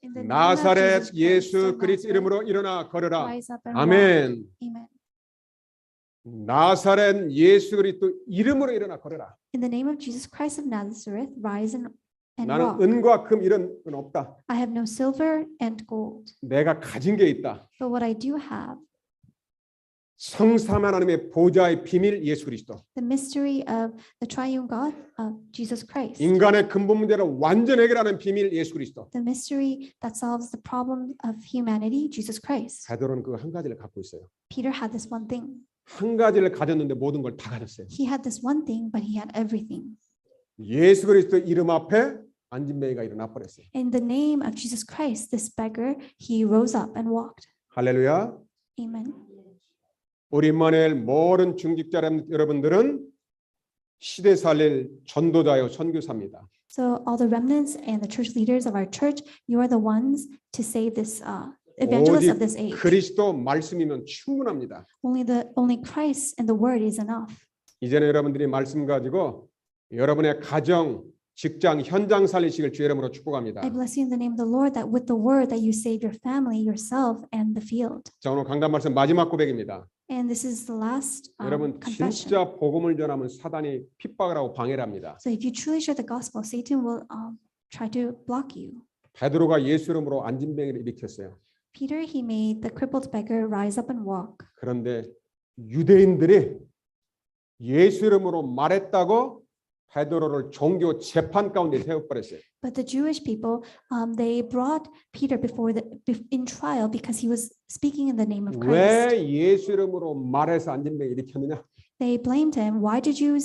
In the name of 나사렛 Jesus Christ 예수 of 그리스도 Nazareth, 이름으로 일어나 걸으라. rise up and walk. 아멘. Amen. 나사렛 예수 그리스도 이름으로 일어나 걸으라. In the name of Jesus Christ of Nazareth, rise and 나는 walk. 은과 금 이런 건 없다. I have no silver and gold, 내가 가진 게 있다. but what I do have, 성삼 하나님의 보좌의 비밀 예수 그리스도. the mystery of the triune God of Jesus Christ, 인간의 근본 문제를 완전 해결하는 비밀 예수 그리스도. the mystery that solves the problem of humanity, Jesus Christ. 베드로는 그 한 가지를 갖고 있어요. Peter had this one thing. 한 가지를 가졌는데 모든 걸 다 가졌어요. He had this one thing, but he had everything. 예수 그리스도 이름 앞에 안진뱅이가 일어나 버렸어요. In the name of Jesus Christ, this beggar, he rose up and walked. 할렐루야. Amen. 우리 임마누엘 모든 중직자 여러분들은 시대 살릴 전도자요 선교사입니다. So all the remnants and the church leaders of our church, you are the ones to save this evangelists of this 오직 age. 그리스도 말씀이면 충분합니다. Only Christ and the word is enough. 이제는 여러분들이 말씀 가지고 여러분의 가정, 직장, 현장 살리시길 주의 이름으로 축복합니다. I bless you in the name of the Lord that with the word that you save your family, yourself, and the field. 자, 오늘 강단 말씀 마지막 고백입니다. And this is the last 여러분 confession. 진짜 복음을 전하면 사단이 핍박을 하고 방해를 합니다. So if you truly share the gospel, Satan will try to block you. 베드로가 예수 이름으로 안진뱅이를 일으켰어요. Peter, he made the crippled beggar rise up and walk. 그런데 유대인들이 예수 이름으로 말했다고 베드로를 종교 재판 가운데 세워버렸어요. But the Jewish people, they brought Peter in trial because he was speaking in the name of Christ. 왜 예수 이름으로 말해서 안진뱅이 일으켰느냐? They blamed him. Why did you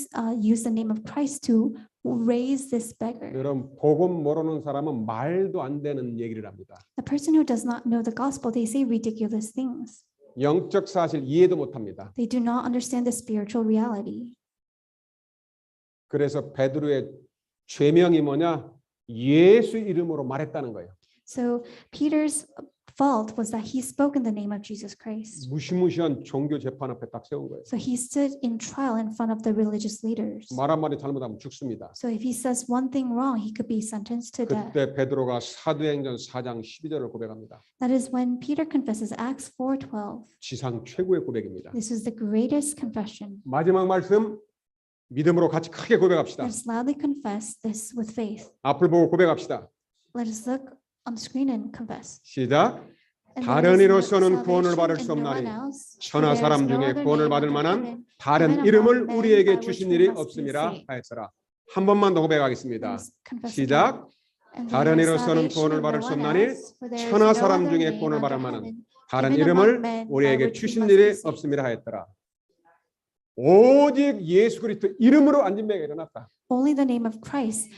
use the name of Christ to raise this beggar? 여러분 복음 모르는 사람은 말도 안 되는 얘기를 합니다. The person who does not know the gospel, they say ridiculous things. 영적 사실 이해도 못합니다. They do not understand the spiritual reality. 그래서 베드로의 죄명이 뭐냐? 예수 이름으로 말했다는 거예요. So Peter's fault was that he spoke in the name of Jesus Christ. 무시무시한 종교 재판 앞에 딱 세운 거예요. So he stood in trial in front of the religious leaders. 말 한마디 잘못하면 죽습니다. So if he says one thing wrong, he could be sentenced to death. 그때 베드로가 사도행전 4장 12절을 고백합니다. That is when Peter confesses Acts 4:12. 지상 최고의 고백입니다. This is the greatest confession. 마지막 말씀 믿음으로 같이 크게 고백합시다. Let us loudly confess this with faith. 앞을 보고 고백합시다. Let us look on the screen and confess. 시작. And 다른 there is 이로서는 no 구원을 salvation 받을 in 수 no 없나니 one else, 천하 for there is 사람 no 중에 other 구원을 name 받을 under 만한 heaven 다른 given 이름을 among men 우리에게 by which 주신 we 일이 must be 없음이라 saved. 하였더라. 한 번만 더 Let 고백하겠습니다. us confess 시작. again. And 다른 there is 이로서는 salvation 구원을 in 받을 no 수 one 없나니 else, for there is 천하 no 사람 other 중에 name 구원을 under 받을 만한 heaven 다른 given 이름을 among men by 우리에게 which we 주신 must be 일이 saved. 없음이라 하였더라. 오직 예수 그리스도 이름으로 안진뱅이가 일어났다. Only the name of Christ,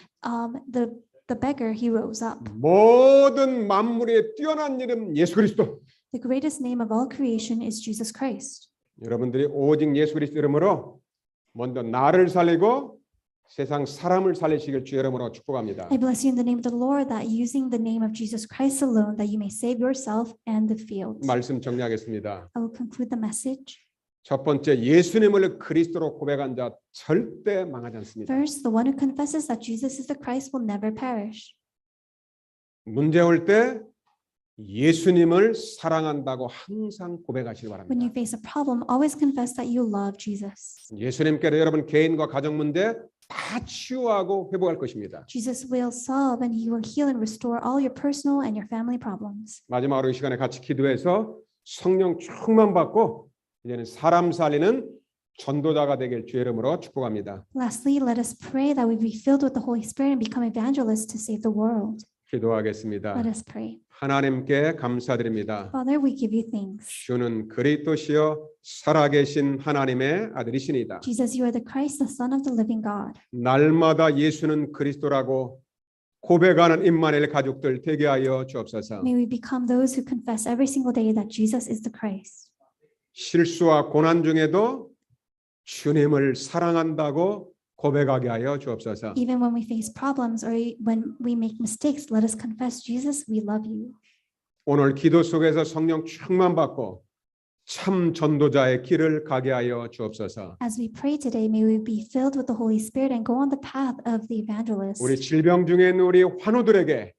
the beggar, he rose up. 모든 만물의 뛰어난 이름 예수 그리스도. The greatest name of all creation is Jesus Christ. 여러분들이 오직 예수 그리스도 이름으로 먼저 나를 살리고 세상 사람을 살리시길 주의 이름으로 축복합니다. I bless you in the name of the Lord that using the name of Jesus Christ alone that you may save yourself and the field. 말씀 정리하겠습니다. I will conclude the message. 첫 번째 예수님을 그리스도로 고백한 자 절대 망하지 않습니다. First, the one who confesses that Jesus is the Christ will never perish. 문제 올 때 예수님을 사랑한다고 항상 고백하시기 When 바랍니다. you face a problem, always confess that you love Jesus. 예수님께로 여러분 개인과 가정 문제, 다 치유하고 회복할 것입니다. Jesus will solve and he will heal and restore all your personal and your family problems. 마지막으로 이 시간에 같이 기도해서 성령 충만 받고 이제는 사람 살리는 전도자가 되길 주의 이름으로 축복합니다. Lastly, let us pray that we be filled with the Holy Spirit and become evangelists to save the world. 기도하겠습니다. Let us pray. 하나님께 감사드립니다. Father, we give you thanks. 주는 그리스도시요 살아계신 하나님의 아들이시니다. Jesus, you are the Christ, the Son of the living God. 날마다 예수는 그리스도라고 고백하는 임마누엘 가족들 되게 하여 주옵소서. May we become those who confess every single day that Jesus is the Christ. 실수와 고난 중에도 주님을 사랑한다고 고백하게 하여 주옵소서. Even when we face problems or when we make mistakes, let us confess, Jesus, we love you. 오늘 기도 속에서 성령 충만 받고 참 전도자의 길을 가게 하여 주옵소서. As we pray today, may we be filled with the Holy Spirit and go on the path of the evangelist. 우리 질병 중에 있는 우리 환우들에게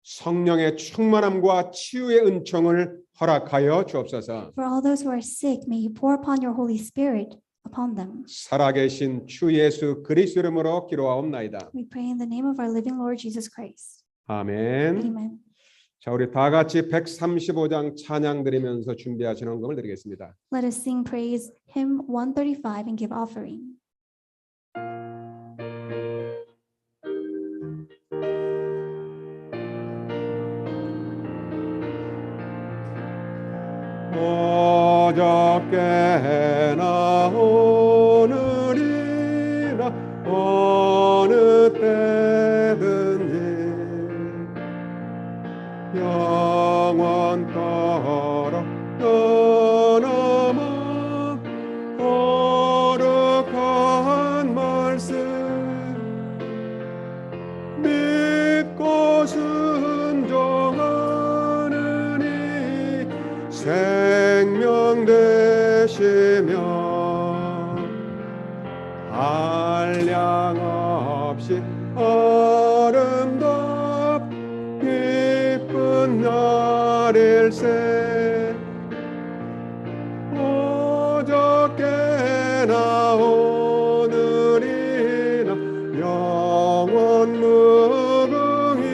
성령의 충만함과 치유의 은총을 허락하여 주옵소서. For all those who are sick, may you pour upon your Holy Spirit upon them. 살아계신 주 예수 그리스도 이름으로 기도하옵나이다. We pray in the name of our living Lord Jesus Christ. 아멘. Amen. 자, 우리 다 같이 135장 찬양 드리면서 준비하신 헌금을 드리겠습니다. Let us sing praise hymn 135 and give offering. 어저께나 오늘이나 어느 때든지 영원토록 변함없 거룩한 말씀 믿고 순종하는 이 생명 되시며 한량 없이 아름답 기쁜 날일세 어저께나 오늘이나 영원 무궁히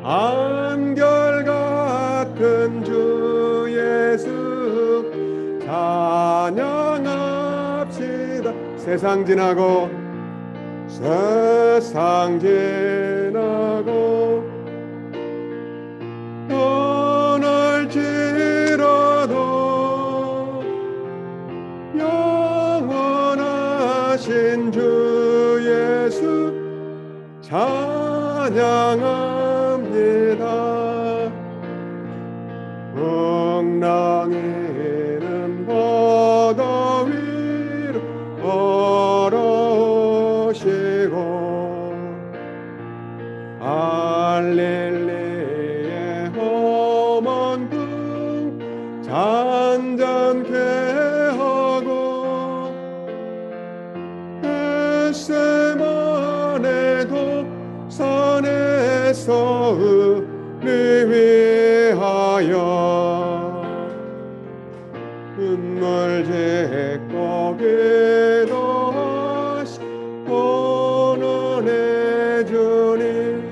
한결같은 주 예수 찬양합시다. 세상 지나고 떠날지라도 영원하신 주 예수 찬양합니다. 풍랑이는 바다 위로 걸어오시고 갈릴리의 험한 강 잔잔케 하고 겟세마네 산에서 우리 위하여 눈물 짓고 기도하시 원원해 주니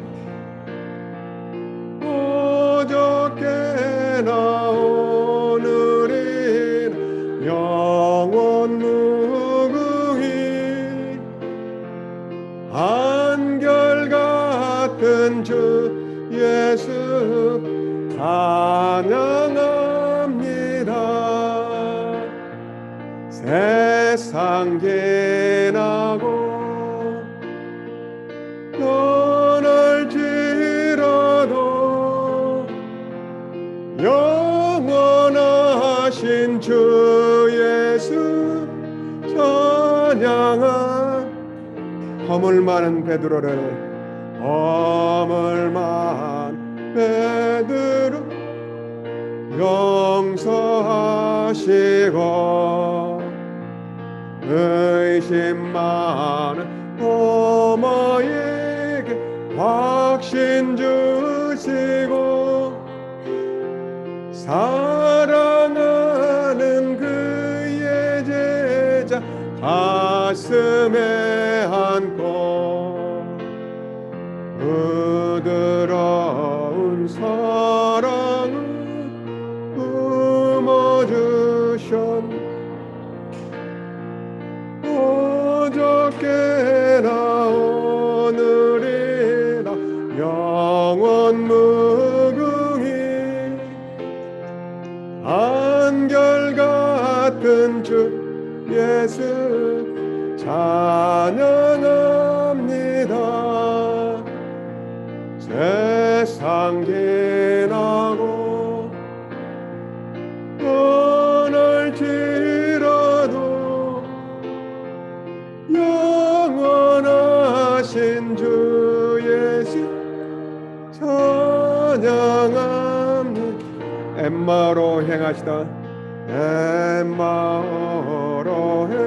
어저께나 오늘인 영원 무궁히 한결같은 주 예수 찬양합니다. 세상 지나고 떠날지라도 영원하신 주 예수 찬양한 허물 많은 베드로를 허물 많은 베드로 용서하시고 의심 많은 어머에게 확신 주시고 사랑하는 그의 제자 가슴에 안고 부드러운 사랑을 품어주셨네. 어저께나 오늘이나 영원 무궁히 한결같은 주 예수 찬양합니다. 세상 지나고 떠날지라도 영원하신 주 예수 찬양합니다. 엠마오로 행하시다. 엠마오로 행하시다.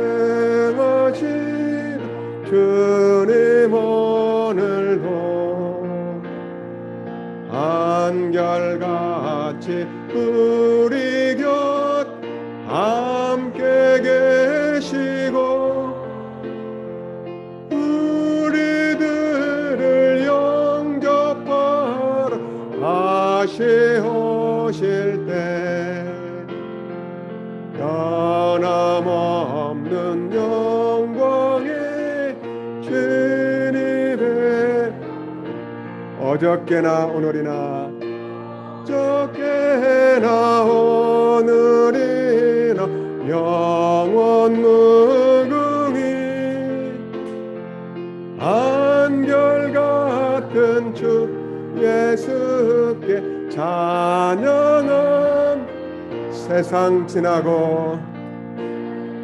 주님 오늘도 한결같이 우리 곁 함께 계시고 우리들을 영접하러 다시 오실 때 변함없는 영광의 주님의 어저께나 오늘이나 어저께나 오늘이나 영원 무궁히 한결같은 주 예수께 찬양함. 세상 지나고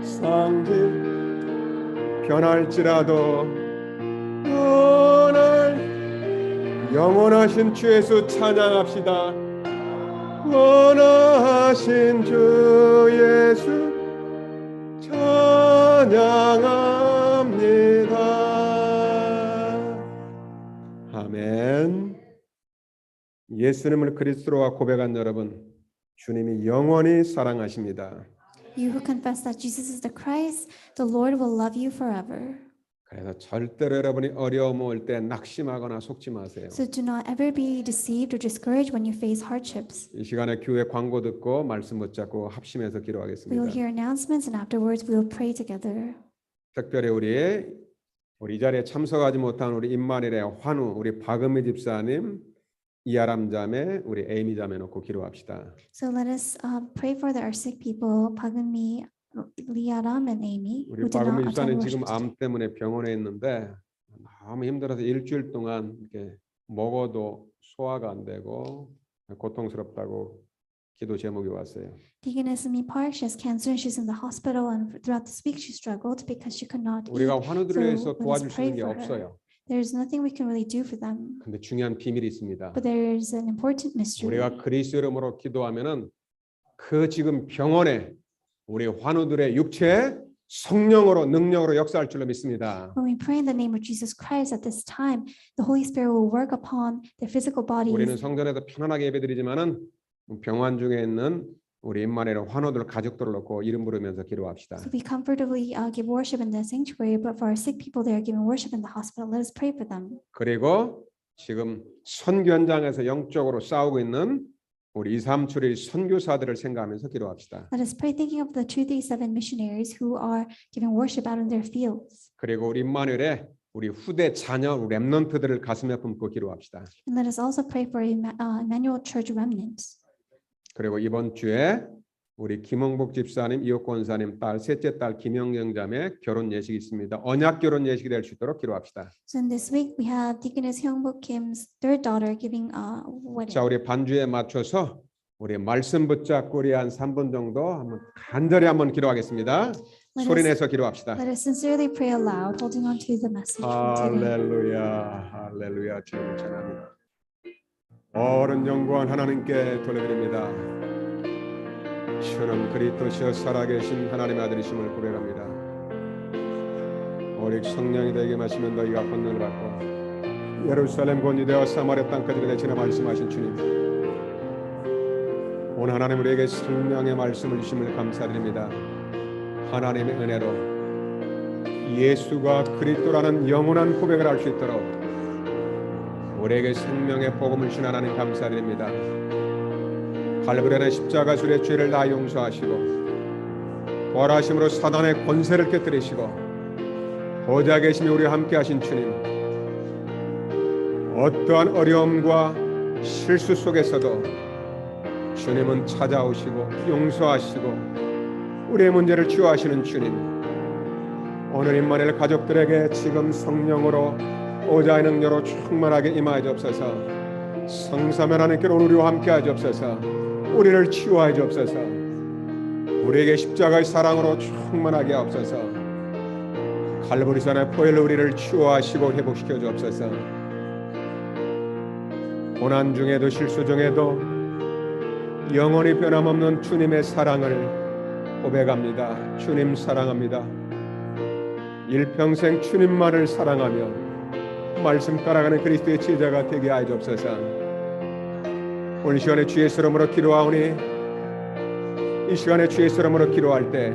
상지 변할지라도 영원하신 주 예수 찬양합시다. 원하신 주 예수 찬양합니다. 아멘. 예수님을 그리스도와 고백한 여러분, 주님이 영원히 사랑하십니다. You who confess that Jesus is the Christ, the Lord will love you forever. 그래서 절대로 여러분이 어려움 올 때 낙심하거나 속지 마세요. So do not ever be deceived or discouraged when you face hardships. 이 시간에 교회 광고 듣고 말씀 붙잡고 합심해서 We will 기도하겠습니다. hear announcements and afterwards we will pray together. 특별히 우리 이 자리에 참석하지 못한 우리 임마늘의 환우, 우리 박은미 집사님, 이아람 자매, 우리 에이미 자매 놓고 기도합시다. So let us pray for our sick people, Pagunmi, Liaram, and Amy, 우리 who did not 박은미 attend 집사님 worship 지금 today. 암 때문에 병원에 있는데 너무 힘들어서 일주일 동안 이렇게 먹어도 소화가 안 되고 고통스럽다고 기도 제목이 왔어요. Deaconess Amy Park, she has cancer and she's in the hospital, and throughout this week she struggled because she could not eat. 우리가 환우들을 위해서 let us 도와줄 수 pray 있는 게 for her. 없어요. There's nothing we can really do for them, 근데 중요한 비밀이 있습니다. but there is an important mystery. 우리가 그리스도 이름으로 기도하면은 그 지금 병원에 우리 환우들의 육체에 성령으로 능력으로 역사할 줄로 믿습니다. When we pray in the name of Jesus Christ at this time, the Holy Spirit will work upon their physical 우리는 bodies. 성전에서 편안하게 예배드리지만은 병원 중에 있는 우리 임마누엘 환우들 가족들을 놓고 이름 부르면서 기도합시다. So we comfortably give worship in the sanctuary, but for our sick people, they are giving worship in the hospital. Let us pray for them. 그리고 지금 선교 현장에서 영적으로 싸우고 있는 우리 237일 선교사들을 생각하면서 기도합시다. Let us pray thinking of the 237 missionaries who are giving worship out in their fields. 그리고 우리 임마누엘의 우리 후대 자녀 우리 렘넌트들을 가슴에 품고 기도합시다. And let us also pray for Emmanuel Church remnants. 그리고 이번 주에 우리 김홍복 집사님, 이옥 권사님 딸 셋째 딸 김영경 자매 결혼 예식이 있습니다. 언약 결혼 예식이 될 수 있도록 기도합시다. So in this week we have Deaconess Hyungbok Kim's third daughter giving a wedding. 자, 우리 반주에 맞춰서 우리 말씀 붙잡고 우리 한 3분 정도 한번 간절히 한번 기도하겠습니다. 소리 내서 기도합시다. Let us sincerely pray aloud, holding on to the message from today. 할렐루야, 할렐루야, 주님 찬양합니다. 옳은 영광 하나님께 돌려드립니다. 주는 그리스도시여 살아계신 하나님의 아들이심을 고백합니다. 오직 성령이 되게 마시면 너희가 권능을 받고 예루살렘 곧 유대와 사마리아 땅까지 내치나 말씀하신 주님, 오늘 하나님 우리에게 성령의 말씀을 주심을 감사드립니다. 하나님의 은혜로 예수가 그리스도라는 영원한 고백을 할 수 있도록 우리에게 생명의 복음을 주신 하나님 감사드립니다. 갈보리의 십자가 줄의 죄를 다 용서하시고 부활하심으로 사단의 권세를 깨뜨리시고 보좌 계심이 우리와 함께 하신 주님, 어떠한 어려움과 실수 속에서도 주님은 찾아오시고 용서하시고 우리의 문제를 치유하시는 주님, 오늘 임마누엘 가족들에게 지금 성령으로 보좌의 능력으로 충만하게 임하여 주옵소서. 성삼위 하나님께로 우리와 함께 하시옵소서. 우리를 치유하여 주옵소서. 우리에게 십자가의 사랑으로 충만하게 하옵소서. 갈보리산의 포엘로 우리를 치유하시고 회복시켜 주옵소서. 고난 중에도 실수 중에도 영원히 변함없는 주님의 사랑을 고백합니다. 주님 사랑합니다. 일평생 주님만을 사랑하며 말씀 따라가는 그리스도의 제자가 되게 하여 주옵소서. 오늘 시간에 주의 이름으로 기도하오니 이 시간에 주의 이름으로 기도할 때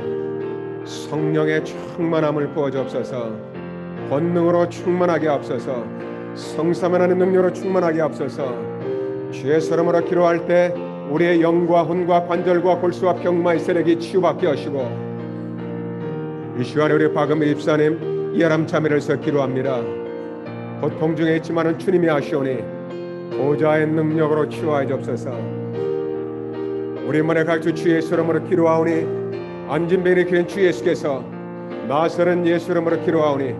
성령의 충만함을 부어 주옵소서. 권능으로 충만하게 하옵소서. 성삼하는 능력으로 충만하게 하옵소서. 주의 이름으로 기도할 때 우리의 영과 혼과 관절과 골수와 병마의 세력이 치유받게 하시고, 이 시간에 우리 박은미 집사님 이하람 자매를서 기도합니다. 고통 중에 있지만은 주님이 아시오니 보좌의 능력으로 치유하여 주옵소서. 우리 만에 갈주 주의 이름으로 기도하오니 안진병이 기는 주 예수께서 나서는 예수 이름으로 기도하오니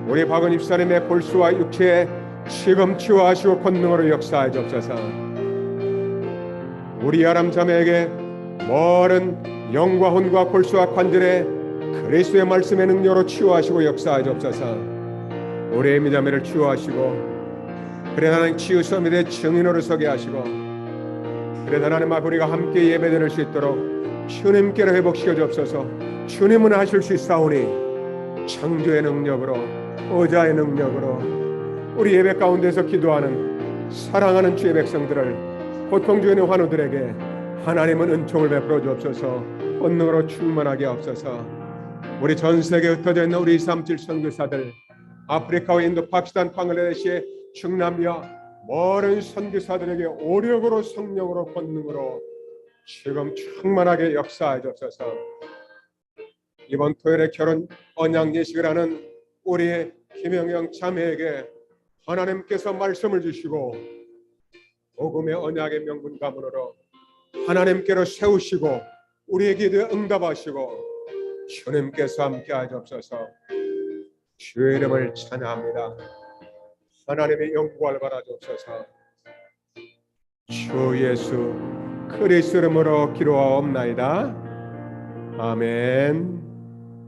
우리 박은 집사님의 골수와 육체에 지금 치유하시고 권능으로 역사하여 주옵소서. 우리 이하람 자매에게 모든 영과 혼과 골수와 관절에 그리스도의 말씀의 능력으로 치유하시고 역사하여 주옵소서. 우리의 미자매를 치유하시고 그래 하나님 치유 서밋의 증인으로 서게 하시고, 그래 하나님 앞 우리가 함께 예배드릴 수 있도록 주님께로 회복시켜 주옵소서. 주님은 하실 수 있사오니 창조의 능력으로 보좌의 능력으로 우리 예배 가운데서 기도하는 사랑하는 주의 백성들을, 고통 중에 있는 환우들에게 하나님은 은총을 베풀어 주옵소서. 권능으로 충만하게 하옵소서. 우리 전 세계에 흩어져 있는 우리 237 선교사들, 아프리카와 인도, 파키스탄, 방글라데시, 중남미와 모든 선교사들에게 오력으로 성령으로 권능으로 지금 충만하게 역사해 주옵소서. 이번 토요일에 결혼 언약 예식을 하는 우리 김영영 자매에게 하나님께서 말씀을 주시고 복음의 언약의 명분 가문으로 하나님께로 세우시고 우리의 기도에 응답하시고 주님께서 함께 하옵소서. 주의 이름을 찬양합니다. 하나님의 영광을 받아 주옵소서. 주 예수 그리스도 이름으로 기도하옵나이다. 아멘.